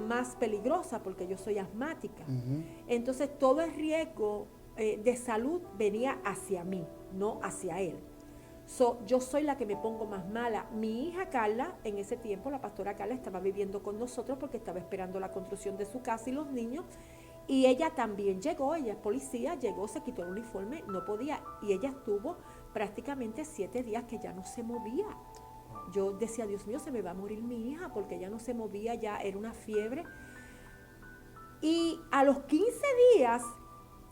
más peligrosa porque yo soy asmática. Entonces todo el riesgo de salud venía hacia mí, no hacia él. Yo soy la que me pongo más mala. Mi hija Carla, en ese tiempo, la pastora Carla estaba viviendo con nosotros porque estaba esperando la construcción de su casa y los niños. Y ella también llegó, ella es policía, llegó, se quitó el uniforme, no podía. Y ella estuvo prácticamente 7 días que ya no se movía. Yo decía, Dios mío, se me va a morir mi hija porque ella no se movía, ya era una fiebre. Y a los 15 días,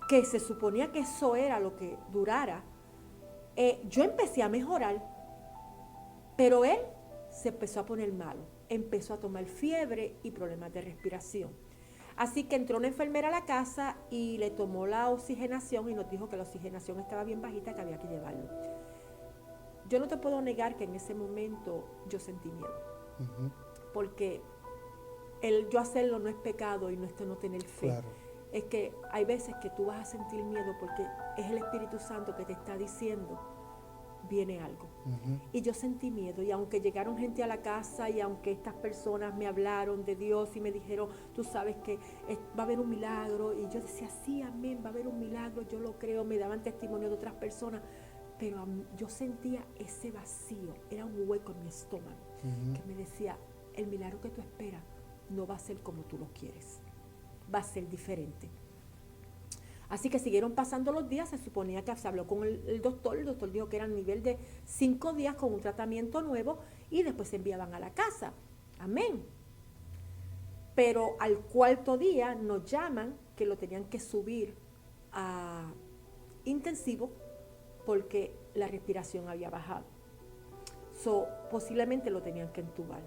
que se suponía que eso era lo que durara, yo empecé a mejorar, pero él se empezó a poner malo, empezó a tomar fiebre y problemas de respiración. Así que entró una enfermera a la casa y le tomó la oxigenación y nos dijo que la oxigenación estaba bien bajita, que había que llevarlo. Yo no te puedo negar que en ese momento yo sentí miedo, porque yo hacerlo no es pecado y no es no tener fe. Claro. Es que hay veces que tú vas a sentir miedo porque es el Espíritu Santo que te está diciendo, viene algo. Y yo sentí miedo, y aunque llegaron gente a la casa y aunque estas personas me hablaron de Dios y me dijeron, tú sabes que va a haber un milagro, y yo decía, sí, amén, va a haber un milagro, yo lo creo, me daban testimonio de otras personas, pero yo sentía ese vacío, era un hueco en mi estómago, que me decía, el milagro que tú esperas no va a ser como tú lo quieres, va a ser diferente. Así que siguieron pasando los días, se suponía que se habló con el doctor dijo que era a nivel de 5 días con un tratamiento nuevo y después se enviaban a la casa. Amén. Pero al 4.º día nos llaman que lo tenían que subir a intensivo porque la respiración había bajado. Posiblemente lo tenían que entubar.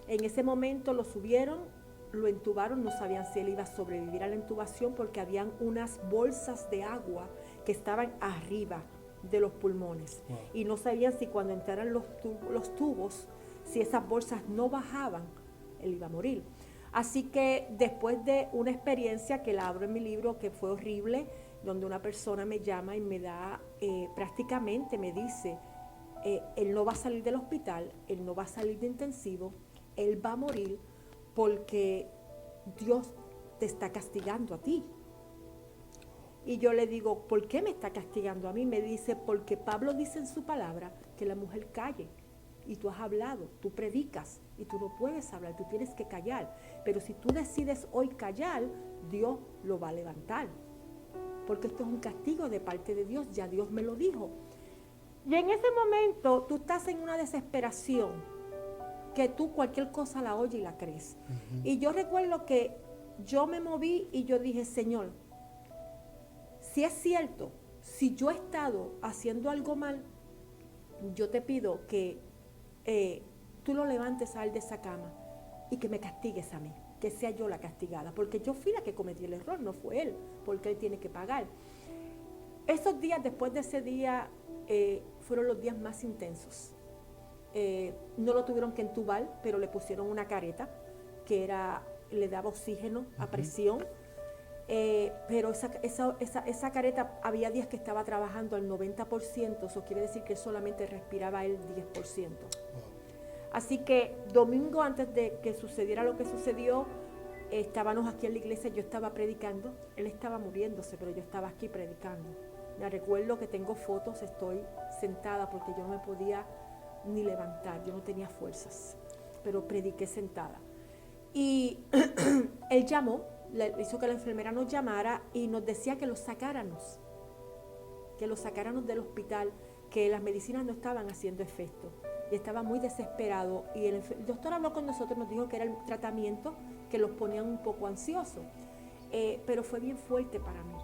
En ese momento lo subieron, lo entubaron, no sabían si él iba a sobrevivir a la intubación porque habían unas bolsas de agua que estaban arriba de los pulmones. Wow. Y no sabían si cuando entraran los tubos, si esas bolsas no bajaban, él iba a morir. Así que después de una experiencia que la abro en mi libro, que fue horrible, donde una persona me llama y me da, prácticamente me dice, él no va a salir del hospital, él no va a salir de intensivo, él va a morir, porque Dios te está castigando a ti. Y yo le digo, ¿por qué me está castigando a mí? Me dice, porque Pablo dice en su palabra que la mujer calle. Y tú has hablado, tú predicas y tú no puedes hablar, tú tienes que callar. Pero si tú decides hoy callar, Dios lo va a levantar. Porque esto es un castigo de parte de Dios, ya Dios me lo dijo. Y en ese momento tú estás en una desesperación, que tú cualquier cosa la oyes y la crees. Y yo recuerdo que yo me moví y yo dije, Señor, si es cierto, si yo he estado haciendo algo mal, yo te pido que tú lo levantes a él de esa cama y que me castigues a mí, que sea yo la castigada, porque yo fui la que cometí el error, no fue él, porque él tiene que pagar. Esos días, después de ese día, fueron los días más intensos. No lo tuvieron que entubar, pero le pusieron una careta que le daba oxígeno a presión. Pero esa careta, había días que estaba trabajando al 90%, eso quiere decir que solamente respiraba el 10%. Así que domingo, antes de que sucediera lo que sucedió, estábamos aquí en la iglesia, yo estaba predicando, él estaba muriéndose, pero yo estaba aquí predicando. Me recuerdo que tengo fotos, estoy sentada porque yo no me podía ni levantar, yo no tenía fuerzas, pero prediqué sentada. Y él llamó, hizo que la enfermera nos llamara y nos decía que lo sacáramos del hospital, que las medicinas no estaban haciendo efecto. Y estaba muy desesperado. Y el doctor habló con nosotros, nos dijo que era el tratamiento que los ponían un poco ansiosos. Pero fue bien fuerte para mí.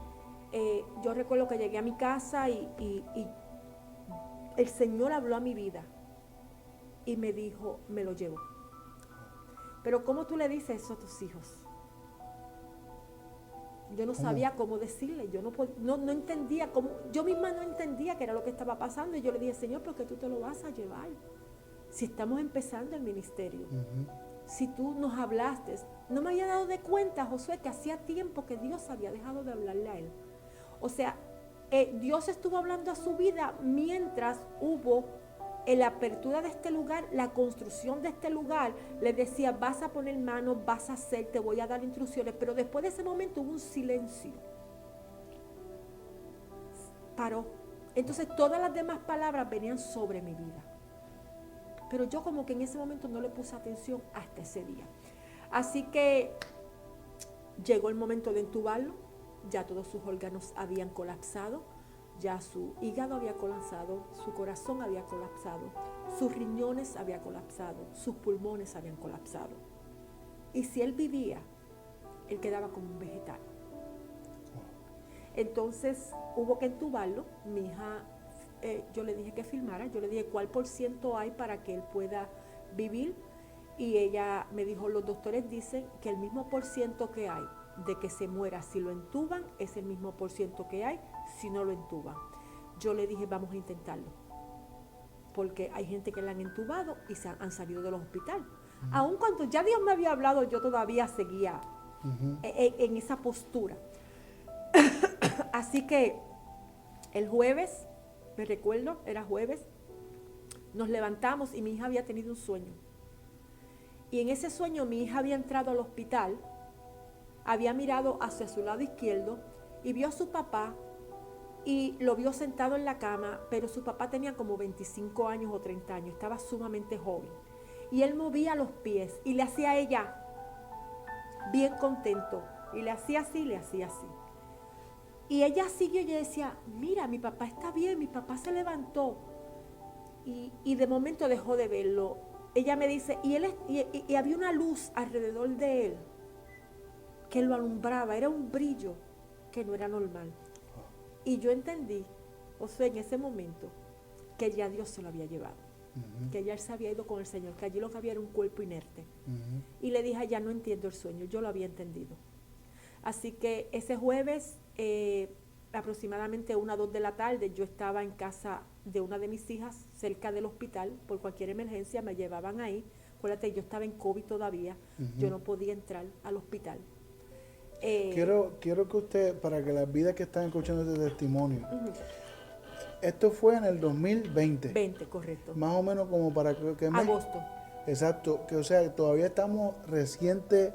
Yo recuerdo que llegué a mi casa y el Señor habló a mi vida y me dijo, me lo llevo. Pero ¿cómo tú le dices eso a tus hijos? Yo no sabía cómo decirle, yo no entendía cómo, yo misma no entendía qué era lo que estaba pasando, y yo le dije, Señor, ¿por qué tú te lo vas a llevar? Si estamos empezando el ministerio, si tú nos hablaste, no me había dado de cuenta, Josué, que hacía tiempo que Dios había dejado de hablarle a él. O sea, Dios estuvo hablando a su vida mientras hubo en la apertura de este lugar, la construcción de este lugar. Le decía, vas a poner manos, vas a hacer, te voy a dar instrucciones, pero después de ese momento hubo un silencio. Paró. Entonces todas las demás palabras venían sobre mi vida, pero yo como que en ese momento no le puse atención hasta ese día. Así que llegó el momento de entubarlo, ya todos sus órganos habían colapsado. Ya su hígado había colapsado, su corazón había colapsado, sus riñones habían colapsado, sus pulmones habían colapsado. Y si él vivía, él quedaba como un vegetal. Entonces hubo que entubarlo. Mi hija, yo le dije que filmara, yo le dije cuál % hay para que él pueda vivir. Y ella me dijo, los doctores dicen que el mismo % que hay de que se muera si lo entuban es el mismo % que hay si no lo entuban. Yo le dije, vamos a intentarlo, porque hay gente que la han entubado y han salido del hospital. Aun cuando ya Dios me había hablado, yo todavía seguía en esa postura. Así que el jueves, me recuerdo, era jueves, nos levantamos y mi hija había tenido un sueño. Y en ese sueño mi hija había entrado al hospital, había mirado hacia su lado izquierdo y vio a su papá y lo vio sentado en la cama, pero su papá tenía como 25 años o 30 años, estaba sumamente joven. Y él movía los pies y le hacía a ella bien contento, y le hacía así, le hacía así. Y ella siguió y ella decía, mira, mi papá está bien, mi papá se levantó. Y de momento dejó de verlo. Ella me dice, y había una luz alrededor de él que lo alumbraba, era un brillo que no era normal. Y yo entendí, o sea, en ese momento, que ya Dios se lo había llevado, que ya él se había ido con el Señor, que allí lo que había era un cuerpo inerte. Y le dije, ya no entiendo el sueño, yo lo había entendido. Así que ese jueves, aproximadamente 1 o 2 de la tarde, yo estaba en casa de una de mis hijas, cerca del hospital, por cualquier emergencia me llevaban ahí. Acuérdate, yo estaba en COVID todavía, yo no podía entrar al hospital. Quiero que usted, para que las vidas que están escuchando este testimonio, esto fue en el 2020. 20, correcto. Más o menos como para que agosto. Exacto, que o sea, todavía estamos reciente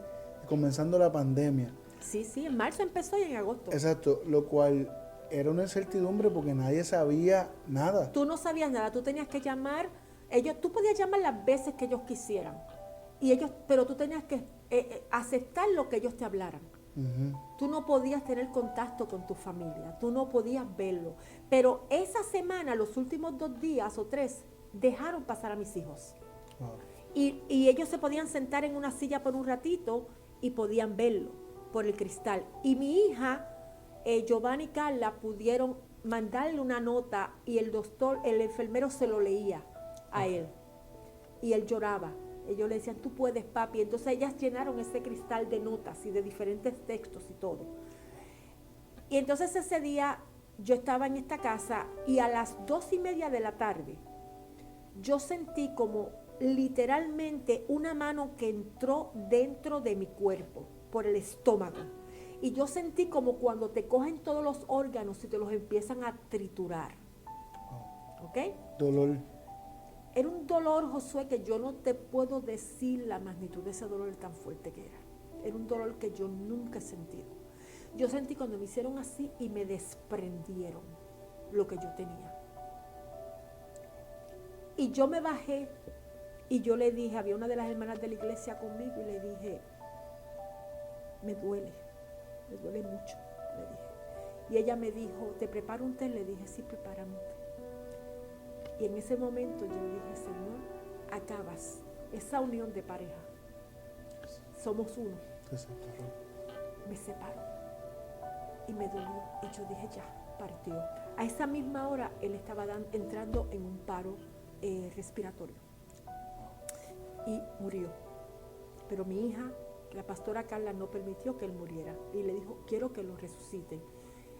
comenzando la pandemia. Sí, en marzo empezó y en agosto. Exacto, lo cual era una incertidumbre porque nadie sabía nada. Tú no sabías nada, tú tenías que llamar, tú podías llamar las veces que ellos quisieran, pero tú tenías que aceptar lo que ellos te hablaran. Tú no podías tener contacto con tu familia, tú no podías verlo. Pero esa semana, los últimos 2 días o 3, dejaron pasar a mis hijos. Wow. Y ellos se podían sentar en una silla por un ratito y podían verlo por el cristal. Y mi hija Giovanni y Carla pudieron mandarle una nota y el enfermero se lo leía a él. Y él lloraba. Ellos le decían, tú puedes, papi. Entonces ellas llenaron ese cristal de notas y de diferentes textos y todo. Y entonces ese día yo estaba en esta casa y a las 2:30 de la tarde yo sentí como literalmente una mano que entró dentro de mi cuerpo, por el estómago. Y yo sentí como cuando te cogen todos los órganos y te los empiezan a triturar. ¿Ok? Dolor. Era un dolor, Josué, que yo no te puedo decir la magnitud de ese dolor tan fuerte que era. Era un dolor que yo nunca he sentido. Yo sentí cuando me hicieron así y me desprendieron lo que yo tenía. Y yo me bajé y yo le dije, había una de las hermanas de la iglesia conmigo y le dije, me duele mucho, le dije. Y ella me dijo, ¿te preparo un té? Le dije, sí, prepárame un té. Y en ese momento yo le dije, Señor, acabas esa unión de pareja. Somos uno. Me separó. Y me dolió. Y yo dije, ya, partió. A esa misma hora, él estaba entrando en un paro respiratorio. Y murió. Pero mi hija, la pastora Carla, no permitió que él muriera. Y le dijo, quiero que lo resuciten.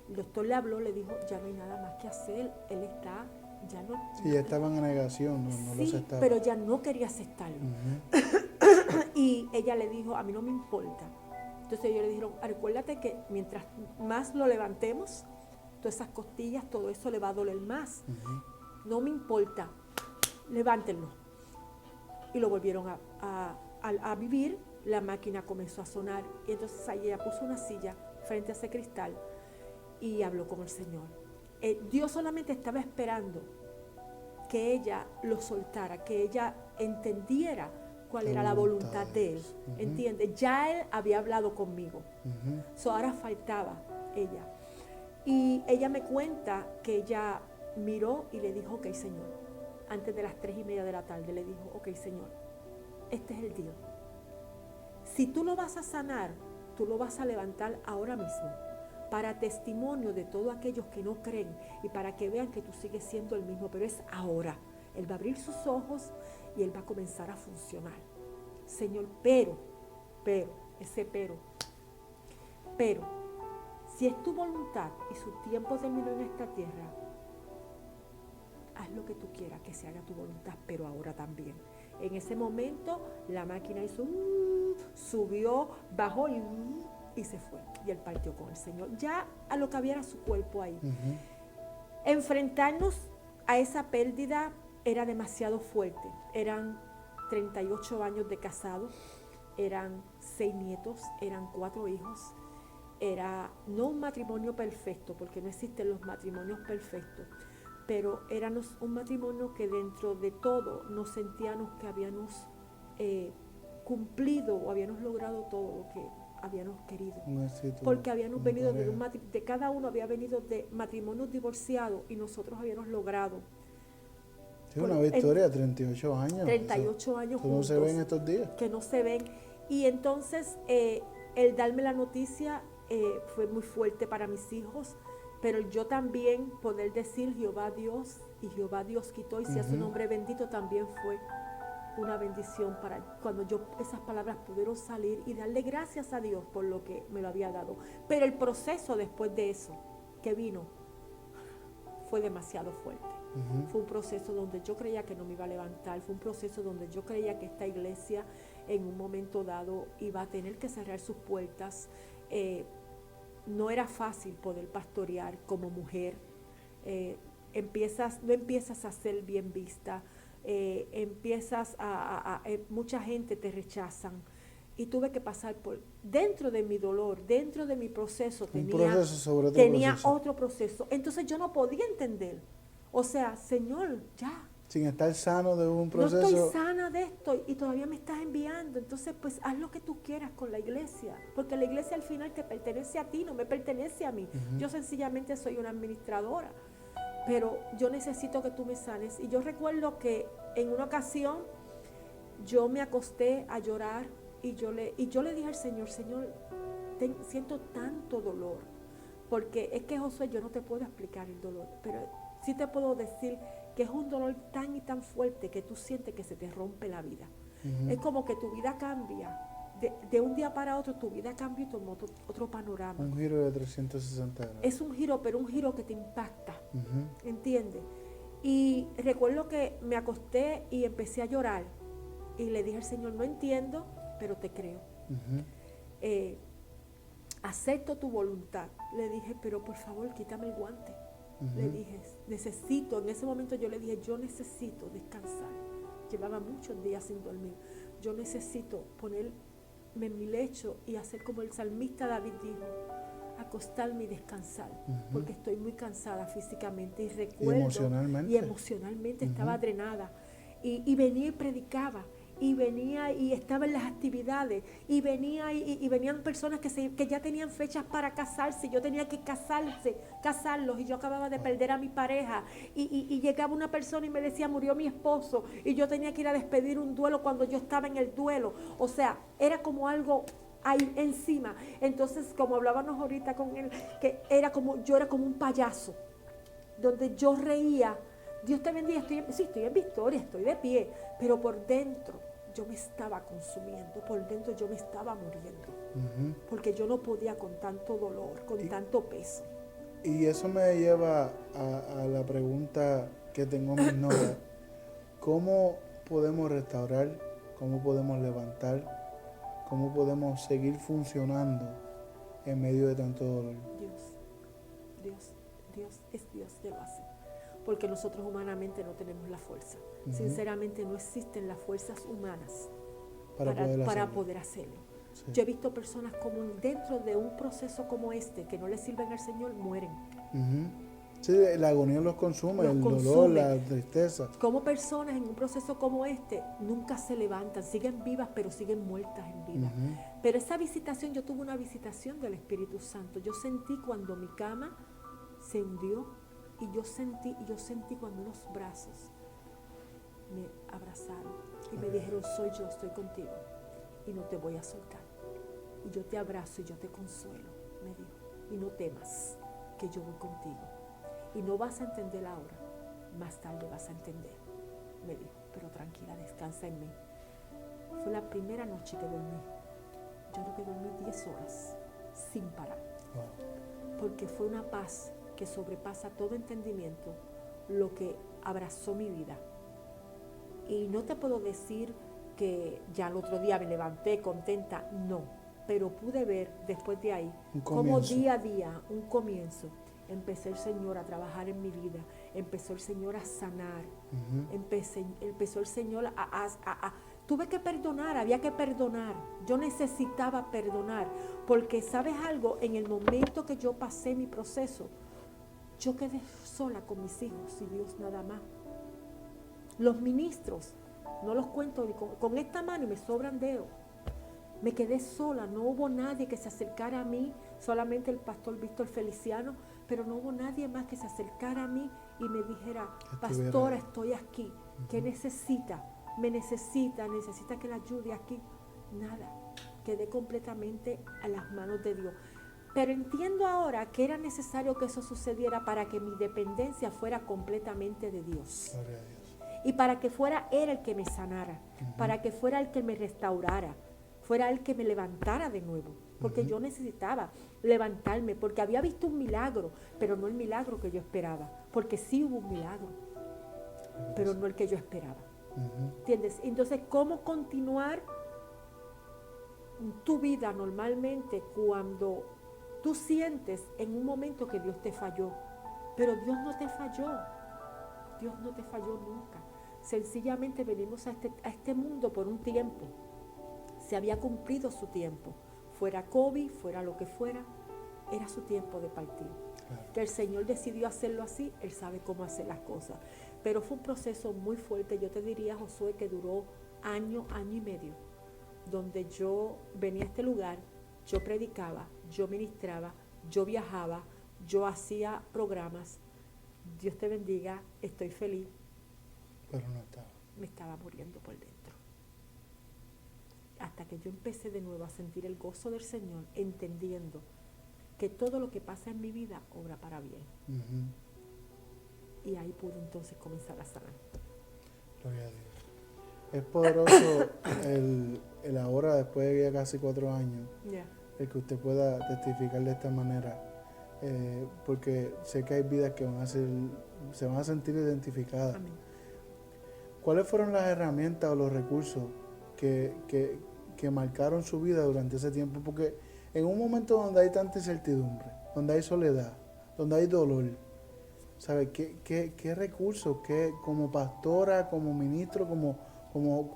El doctor le habló, le dijo, ya no hay nada más que hacer. Él está... ya no, sí, ya estaba en negación, no lo aceptaba. Pero ya no quería aceptarlo. Y ella le dijo, a mí no me importa. Entonces ellos le dijeron, recuérdate que mientras más lo levantemos, todas esas costillas, todo eso le va a doler más. No me importa, levántenlo. Y lo volvieron a vivir, la máquina comenzó a sonar. Y entonces ahí ella puso una silla frente a ese cristal y habló con el Señor. Dios solamente estaba esperando que ella lo soltara, que ella entendiera cuál era la voluntad de Él. ¿Entiendes? Ya Él había hablado conmigo. Ahora faltaba ella. Y ella me cuenta que ella miró y le dijo, ok, Señor. Antes de las 3:30 de la tarde le dijo, ok, Señor, este es el día. Si tú lo vas a sanar, tú lo vas a levantar ahora mismo, para testimonio de todos aquellos que no creen y para que vean que tú sigues siendo el mismo, pero es ahora. Él va a abrir sus ojos y Él va a comenzar a funcionar. Señor, pero, si es tu voluntad y su tiempo terminó en esta tierra, haz lo que tú quieras, que se haga tu voluntad, pero ahora también. En ese momento la máquina hizo, subió, bajó y se fue. Y él partió con el Señor. Ya a lo que había era su cuerpo ahí. Enfrentarnos a esa pérdida era demasiado fuerte. Eran 38 años de casado, eran 6 nietos, eran 4 hijos. Era no un matrimonio perfecto, porque no existen los matrimonios perfectos, pero éramos un matrimonio que dentro de todo nos sentíamos que habíamos cumplido o habíamos logrado todo lo que habíamos querido. Porque habíamos venido de cada uno había venido de matrimonios divorciados y nosotros habíamos logrado. Es una victoria, 38 años. 38 años juntos. Que no se ven estos días. Que no se ven. Y entonces el darme la noticia fue muy fuerte para mis hijos, pero yo también poder decir Jehová Dios y Jehová Dios quitó y sea su nombre bendito también fue una bendición para cuando esas palabras pudieron salir y darle gracias a Dios por lo que me lo había dado. Pero el proceso después de eso que vino fue demasiado fuerte. Fue un proceso donde yo creía que no me iba a levantar, fue un proceso donde yo creía que esta iglesia en un momento dado iba a tener que cerrar sus puertas. No era fácil poder pastorear como mujer. No empiezas a ser bien vista, mucha gente te rechazan. Y tuve que pasar por, dentro de mi dolor, dentro de mi proceso, tenía otro proceso. Entonces yo no podía entender. O sea, Señor, ya. Sin estar sano de un proceso. No estoy sana de esto y todavía me estás enviando. Entonces, pues haz lo que tú quieras con la iglesia. Porque la iglesia al final te pertenece a ti, no me pertenece a mí. Yo sencillamente soy una administradora. Pero yo necesito que tú me sanes. Y yo recuerdo que en una ocasión yo me acosté a llorar y yo le dije al Señor, Señor, siento tanto dolor, porque es que, Josué, yo no te puedo explicar el dolor, pero sí te puedo decir que es un dolor tan y tan fuerte que tú sientes que se te rompe la vida. Es como que tu vida cambia. De un día para otro tu vida cambia y toma otro panorama. Un giro de 360 grados. Es un giro, pero un giro que te impacta, ¿entiendes? Y recuerdo que me acosté y empecé a llorar y le dije al Señor, no entiendo, pero te creo. Acepto tu voluntad. Le dije, pero por favor quítame el guante. Le dije, necesito, en ese momento yo le dije, yo necesito descansar. Llevaba muchos días sin dormir. Yo necesito ponerme en mi lecho y hacer como el salmista David dijo, acostarme y descansar, porque estoy muy cansada físicamente y recuerdo, y emocionalmente estaba drenada, y venía y predicaba, y venía y estaba en las actividades, y venía y venían personas que ya tenían fechas para casarse, yo tenía que casarlos, y yo acababa de perder a mi pareja, y llegaba una persona y me decía, murió mi esposo, y yo tenía que ir a despedir un duelo cuando yo estaba en el duelo. O sea, era como algo ahí encima. Entonces, como hablábamos ahorita con él, que yo era como un payaso, donde yo reía. Dios te bendiga, estoy en victoria, estoy de pie, pero por dentro yo me estaba consumiendo, por dentro yo me estaba muriendo, porque yo no podía con tanto dolor, con tanto peso. Y eso me lleva a la pregunta que tengo en mis notas. ¿Cómo podemos restaurar? ¿Cómo podemos levantar? ¿Cómo podemos seguir funcionando en medio de tanto dolor? Dios es Dios que lo hace. Porque nosotros humanamente no tenemos la fuerza. Sinceramente no existen las fuerzas humanas para poder hacerlo. Sí. Yo he visto personas como dentro de un proceso como este, que no le sirven al Señor, mueren. Sí, la agonía los consume, el dolor, la tristeza. Como personas en un proceso como este nunca se levantan, siguen vivas, pero siguen muertas en vida. Pero esa visitación, yo tuve una visitación del Espíritu Santo. Yo sentí cuando mi cama se hundió, y yo sentí cuando unos brazos me abrazaron y me dijeron, soy yo, estoy contigo y no te voy a soltar. Y yo te abrazo y yo te consuelo, me dijo, y no temas, que yo voy contigo. Y no vas a entender ahora, más tarde vas a entender, me dijo, pero tranquila, descansa en mí. Fue la primera noche que dormí. Yo creo que dormí 10 horas sin parar, porque fue una paz que sobrepasa todo entendimiento, lo que abrazó mi vida. Y no te puedo decir que ya el otro día me levanté contenta, no, pero pude ver después de ahí cómo día a día, un comienzo, empecé el Señor a trabajar en mi vida, empezó el Señor a sanar, empezó el Señor tuve que perdonar, había que perdonar, yo necesitaba perdonar, porque ¿sabes algo? En el momento que yo pasé mi proceso, yo quedé sola con mis hijos y Dios nada más. Los ministros, no los cuento ni con esta mano y me sobran dedos. Me quedé sola, no hubo nadie que se acercara a mí, solamente el pastor Víctor Feliciano, pero no hubo nadie más que se acercara a mí y me dijera, pastora, estoy aquí, ¿qué necesita? Necesita que la ayude aquí. Nada, quedé completamente a las manos de Dios. Pero entiendo ahora que era necesario que eso sucediera para que mi dependencia fuera completamente de Dios. Gloria a Dios. Y para que fuera Él el que me sanara, para que fuera el que me restaurara, fuera el que me levantara de nuevo. Porque yo necesitaba levantarme, porque había visto un milagro, pero no el milagro que yo esperaba. Porque sí hubo un milagro, pero no el que yo esperaba. ¿Entiendes? Entonces, ¿cómo continuar tu vida normalmente cuando tú sientes en un momento que Dios te falló? Pero Dios no te falló. Dios no te falló nunca. Sencillamente venimos a este mundo por un tiempo. Se había cumplido su tiempo. Fuera COVID, fuera lo que fuera, era su tiempo de partir. Claro. Que el Señor decidió hacerlo así, Él sabe cómo hacer las cosas. Pero fue un proceso muy fuerte. Yo te diría, Josué, que duró año y medio, donde yo venía a este lugar, yo predicaba, yo ministraba, yo viajaba, yo hacía programas. Dios te bendiga, estoy feliz. Pero no estaba. Me estaba muriendo por dentro. Hasta que yo empecé de nuevo a sentir el gozo del Señor, entendiendo que todo lo que pasa en mi vida obra para bien. Y ahí pude entonces comenzar a sanar. Gloria a Dios. Es poderoso el ahora, después de ya casi 4 años, el que usted pueda testificar de esta manera, porque sé que hay vidas que se van a sentir identificadas. Amén. ¿Cuáles fueron las herramientas o los recursos que marcaron su vida durante ese tiempo? Porque en un momento donde hay tanta incertidumbre, donde hay soledad, donde hay dolor, ¿sabe? ¿Qué recursos, como pastora, como ministro,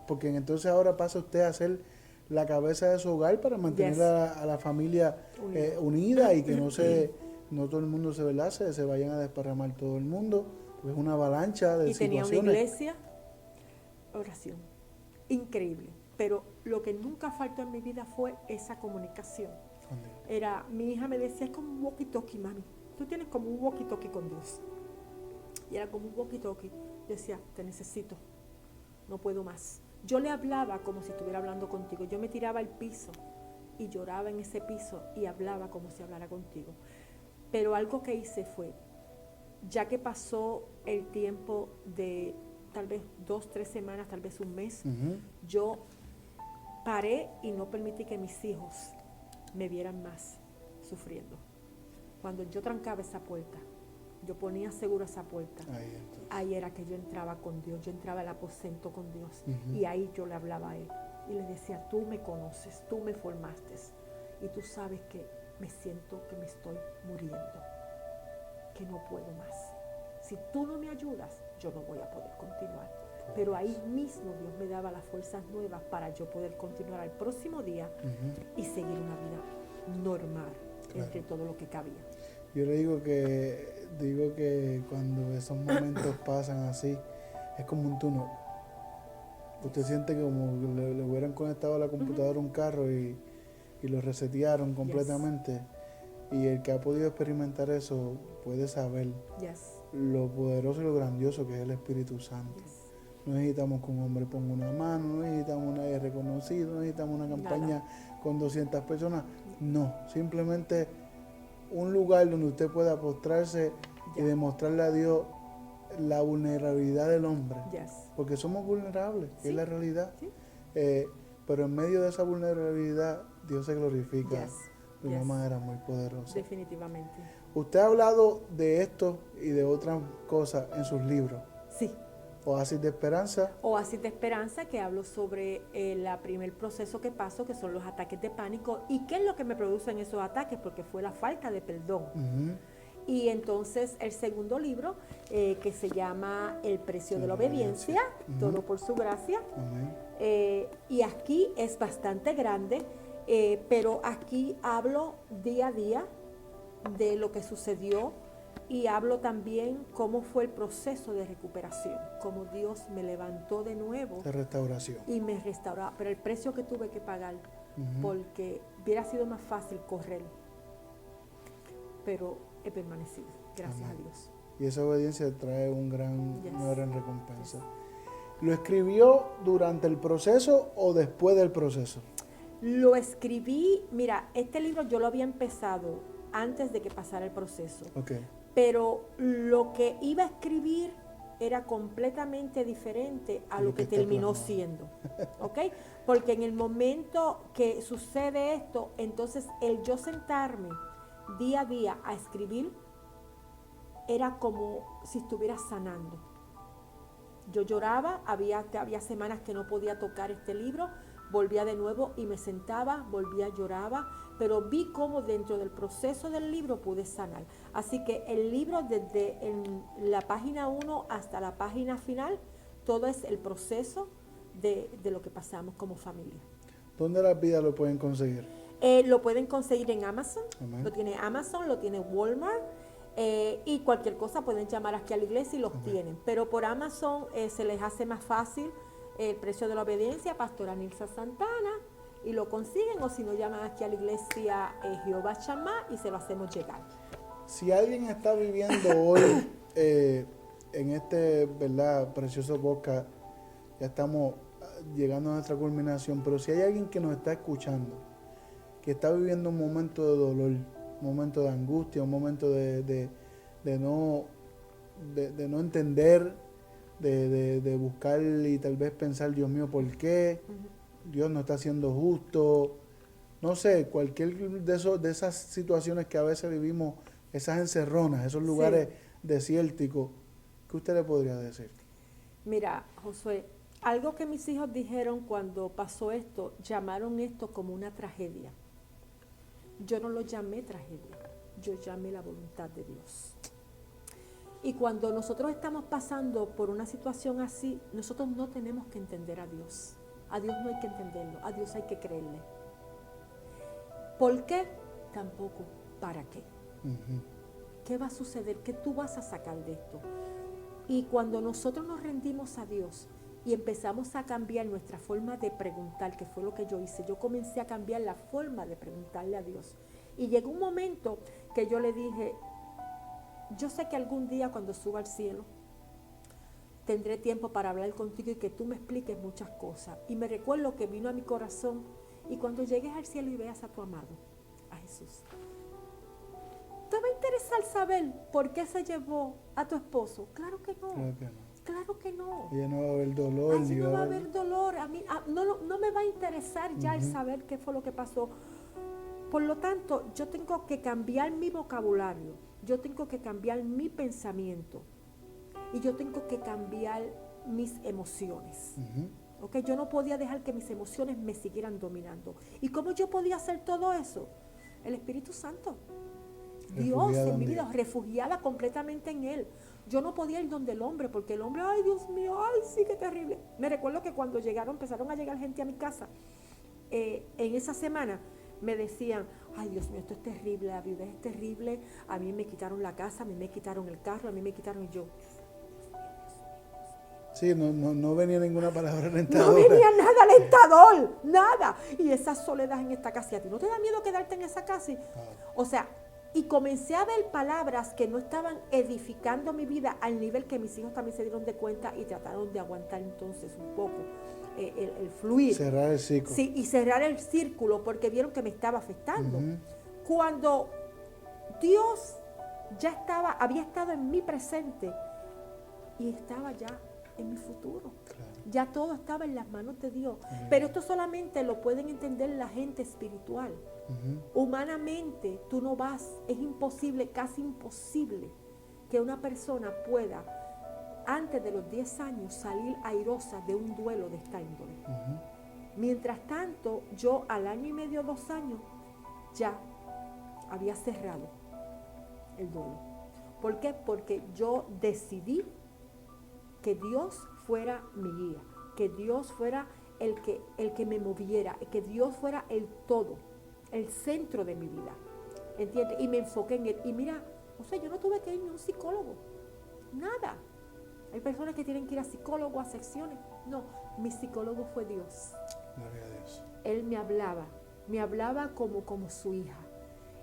porque entonces ahora pasa usted a ser la cabeza de su hogar para mantener a la familia unida y que no todo el mundo se vayan a desparramar todo el mundo, pues es una avalancha de situaciones. Y tenía una iglesia, oración, increíble, pero lo que nunca faltó en mi vida fue esa comunicación. Mi hija me decía, es como un walkie-talkie, mami, tú tienes como un walkie-talkie con Dios. Y era como un walkie-talkie. Yo decía, te necesito, no puedo más. Yo le hablaba como si estuviera hablando contigo. Yo me tiraba al piso y lloraba en ese piso y hablaba como si hablara contigo. Pero algo que hice fue, ya que pasó el tiempo de tal vez 2, 3 semanas, tal vez un mes, yo paré y no permití que mis hijos me vieran más sufriendo. Cuando yo trancaba esa puerta, yo ponía seguro esa puerta, ahí era que yo entraba con Dios, yo entraba al aposento con Dios, y ahí yo le hablaba a Él y le decía, tú me conoces, tú me formaste y tú sabes que me siento que me estoy muriendo, que no puedo más. Si tú no me ayudas, yo no voy a poder continuar. Pero ahí mismo Dios me daba las fuerzas nuevas para yo poder continuar al próximo día y seguir una vida normal entre todo lo que cabía. Yo le digo que cuando esos momentos pasan así, es como un túnel. Usted siente que como le hubieran conectado a la computadora un carro y lo resetearon completamente. Y el que ha podido experimentar eso puede saber lo poderoso y lo grandioso que es el Espíritu Santo. No necesitamos que un hombre ponga una mano, no necesitamos nadie reconocido, no necesitamos una campaña con 200 personas. No, simplemente un lugar donde usted pueda postrarse y demostrarle a Dios la vulnerabilidad del hombre. Porque somos vulnerables, es la realidad. Pero en medio de esa vulnerabilidad, Dios se glorifica de una manera muy poderosa. Definitivamente. Usted ha hablado de esto y de otras cosas en sus libros. Sí. Oasis de Esperanza. Oasis de Esperanza, que hablo sobre el primer proceso que paso, que son los ataques de pánico. ¿Y qué es lo que me producen esos ataques? Porque fue la falta de perdón. Y entonces el segundo libro, que se llama El precio de la obediencia, todo por su gracia. Y aquí es bastante grande, pero aquí hablo día a día de lo que sucedió y hablo también cómo fue el proceso de recuperación, cómo Dios me levantó de nuevo. De restauración. Y me restauró, pero el precio que tuve que pagar, porque hubiera sido más fácil correr, pero he permanecido, gracias a Dios. Y esa obediencia trae una gran recompensa. ¿Lo escribió durante el proceso o después del proceso? Lo escribí, mira, este libro yo lo había empezado antes de que pasara el proceso. Pero lo que iba a escribir era completamente diferente a lo que terminó siendo. Porque en el momento que sucede esto, entonces el yo sentarme día a día a escribir era como si estuviera sanando. Yo lloraba, había semanas que no podía tocar este libro, volvía de nuevo y me sentaba, volvía, lloraba, pero vi cómo dentro del proceso del libro pude sanar. Así que el libro desde la página 1 hasta la página final, todo es el proceso de lo que pasamos como familia. ¿Dónde las vidas lo pueden conseguir? Lo pueden conseguir en Amazon, lo tiene Amazon, lo tiene Walmart, y cualquier cosa pueden llamar aquí a la iglesia y los tienen. Pero por Amazon se les hace más fácil El precio de la obediencia, Pastora Nilsa Santana, y lo consiguen, o si no, llaman aquí a la iglesia Jehová Shammah y se lo hacemos llegar. Si alguien está viviendo hoy en este, ¿verdad?, precioso podcast, ya estamos llegando a nuestra culminación, pero si hay alguien que nos está escuchando, que está viviendo un momento de dolor, un momento de angustia, un momento de no entender, de buscar y tal vez pensar, Dios mío, ¿por qué? Dios no está siendo justo. No sé, cualquier de esas situaciones que a veces vivimos, esas encerronas, esos lugares desérticos, ¿qué usted le podría decir? Mira, Josué, algo que mis hijos dijeron cuando pasó esto, llamaron esto como una tragedia. Yo no lo llamé tragedia, yo llamé la voluntad de Dios. Y cuando nosotros estamos pasando por una situación así, nosotros no tenemos que entender a Dios. A Dios no hay que entenderlo, a Dios hay que creerle. ¿Por qué? Tampoco, ¿para qué? ¿Qué va a suceder? ¿Qué tú vas a sacar de esto? Y cuando nosotros nos rendimos a Dios y empezamos a cambiar nuestra forma de preguntar, que fue lo que yo hice, yo comencé a cambiar la forma de preguntarle a Dios. Y llegó un momento que yo le dije, yo sé que algún día cuando suba al cielo, tendré tiempo para hablar contigo y que tú me expliques muchas cosas. Y me recuerdo que vino a mi corazón, y cuando llegues al cielo y veas a tu amado, a Jesús, ¿te va a interesar saber por qué se llevó a tu esposo? Claro que no. Claro que no. Claro que no. Ya no va a haber dolor. Allí no va a haber dolor. A mí no me va a interesar ya el saber qué fue lo que pasó. Por lo tanto, yo tengo que cambiar mi vocabulario, yo tengo que cambiar mi pensamiento y yo tengo que cambiar mis emociones. ¿Okay? Yo no podía dejar que mis emociones me siguieran dominando. ¿Y cómo yo podía hacer todo eso? El Espíritu Santo. Dios en mi vida, refugiada completamente en Él. Yo no podía ir donde el hombre, porque el hombre, ay Dios mío, ay sí, qué terrible. Me recuerdo que cuando empezaron a llegar gente a mi casa, en esa semana, me decían, ay Dios mío, esto es terrible, la viudez es terrible, a mí me quitaron la casa, a mí me quitaron el carro, a mí me quitaron, y yo, sí, no venía ninguna palabra alentadora. No venía nada alentador, nada. Y esa soledad en esta casa, ¿y a ti no te da miedo quedarte en esa casa? O sea, y comencé a ver palabras que no estaban edificando mi vida al nivel que mis hijos también se dieron de cuenta y trataron de aguantar entonces un poco el fluir. Cerrar el ciclo. Sí, y cerrar el círculo porque vieron que me estaba afectando. Cuando Dios había estado en mi presente y estaba ya en mi futuro. Claro. Ya todo estaba en las manos de Dios. Pero esto solamente lo pueden entender la gente espiritual. Humanamente, tú no vas, es imposible, casi imposible, que una persona pueda, antes de los 10 años, salir airosa de un duelo de esta índole. Mientras tanto, yo al año y medio, 2 años, ya había cerrado el duelo. ¿Por qué? Porque yo decidí que Dios fuera mi guía, que Dios fuera el que me moviera, que Dios fuera el todo, el centro de mi vida, ¿entiendes? Y me enfoqué en Él. Y mira, o sea, yo no tuve que irme a un psicólogo, nada. Hay personas que tienen que ir a psicólogo, a secciones. No, mi psicólogo fue Dios. Gloria a Dios. Él me hablaba como su hija.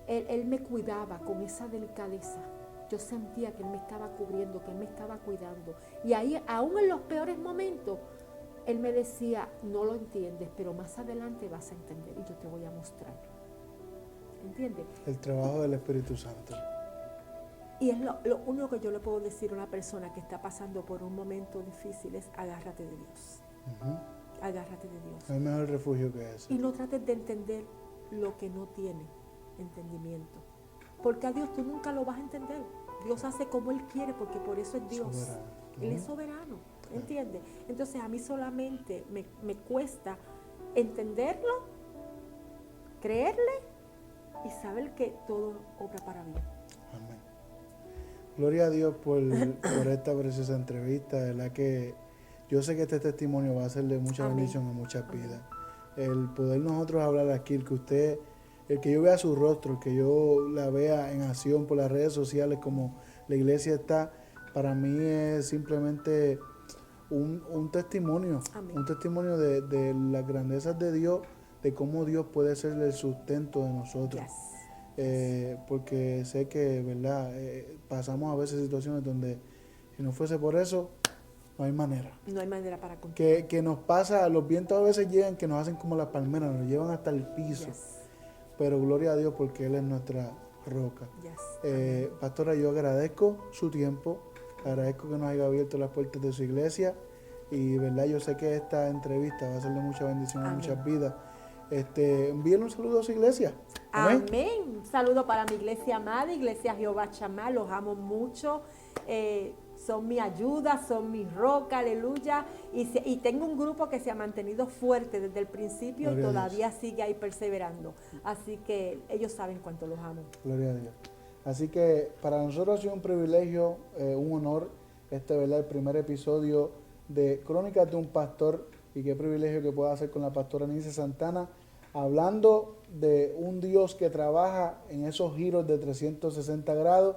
Él me cuidaba con esa delicadeza. Yo sentía que Él me estaba cubriendo, que Él me estaba cuidando. Y ahí, aún en los peores momentos, Él me decía, no lo entiendes, pero más adelante vas a entender y yo te voy a mostrar. ¿Entiendes? El trabajo del Espíritu Santo. Y es lo único que yo le puedo decir a una persona que está pasando por un momento difícil es agárrate de Dios. Agárrate de Dios. No hay mejor refugio que ese. Y no trates de entender lo que no tiene entendimiento. Porque a Dios tú nunca lo vas a entender. Dios hace como Él quiere porque por eso es Dios. Soberano. Él es soberano, ¿entiendes? Entonces a mí solamente me cuesta entenderlo, creerle y saber que todo obra para bien. Amén. Gloria a Dios por esta preciosa entrevista, de verdad que yo sé que este testimonio va a ser de mucha bendición a muchas vidas. El poder nosotros hablar aquí, el que yo vea su rostro, el que yo la vea en acción por las redes sociales como la iglesia está, para mí es simplemente un testimonio, un testimonio de las grandezas de Dios, de cómo Dios puede ser el sustento de nosotros. Porque sé que, ¿verdad? Pasamos a veces situaciones donde si no fuese por eso, no hay manera. No hay manera para continuar. Que nos pasa, los vientos a veces llegan que nos hacen como las palmeras, nos llevan hasta el piso. Pero gloria a Dios porque Él es nuestra roca. Yes. Pastora, yo agradezco su tiempo, agradezco que nos haya abierto las puertas de su iglesia y verdad yo sé que esta entrevista va a ser de mucha bendición a Amén. muchas vidas. Envíenle un saludo a su iglesia. Amén. Amén. Un saludo para mi iglesia amada, Iglesia Jehová Chamá, los amo mucho. Son mi ayuda, son mi roca, aleluya. Y tengo un grupo que se ha mantenido fuerte desde el principio Gloria y a todavía sigue ahí perseverando. Así que ellos saben cuánto los amo. Gloria a Dios. Así que para nosotros ha sido un privilegio, un honor, ¿verdad? El primer episodio de Crónicas de un Pastor, y qué privilegio que pueda hacer con la pastora Nice Santana, hablando de un Dios que trabaja en esos giros de 360 grados.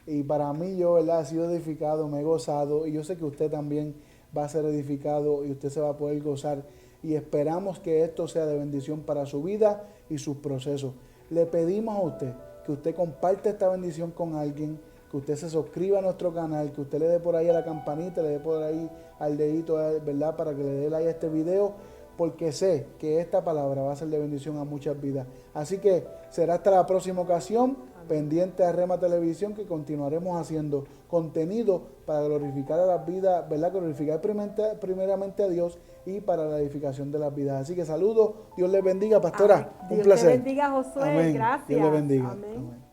Y para mí, yo, ¿verdad? He sido edificado, me he gozado, y yo sé que usted también va a ser edificado y usted se va a poder gozar. Y esperamos que esto sea de bendición para su vida y sus procesos. Le pedimos a usted que usted comparte esta bendición con alguien, que usted se suscriba a nuestro canal, que usted le dé por ahí a la campanita, le dé por ahí al dedito, ¿verdad? Para que le dé like a este video, porque sé que esta palabra va a ser de bendición a muchas vidas. Así que será hasta la próxima ocasión. Pendiente a Rema Televisión, que continuaremos haciendo contenido para glorificar a las vidas, ¿verdad? Glorificar primeramente a Dios y para la edificación de las vidas. Así que saludos, Dios les bendiga, pastora. Amén. Un placer. Dios te bendiga, Josué. Amén. Gracias. Dios les bendiga. Amén. Amén.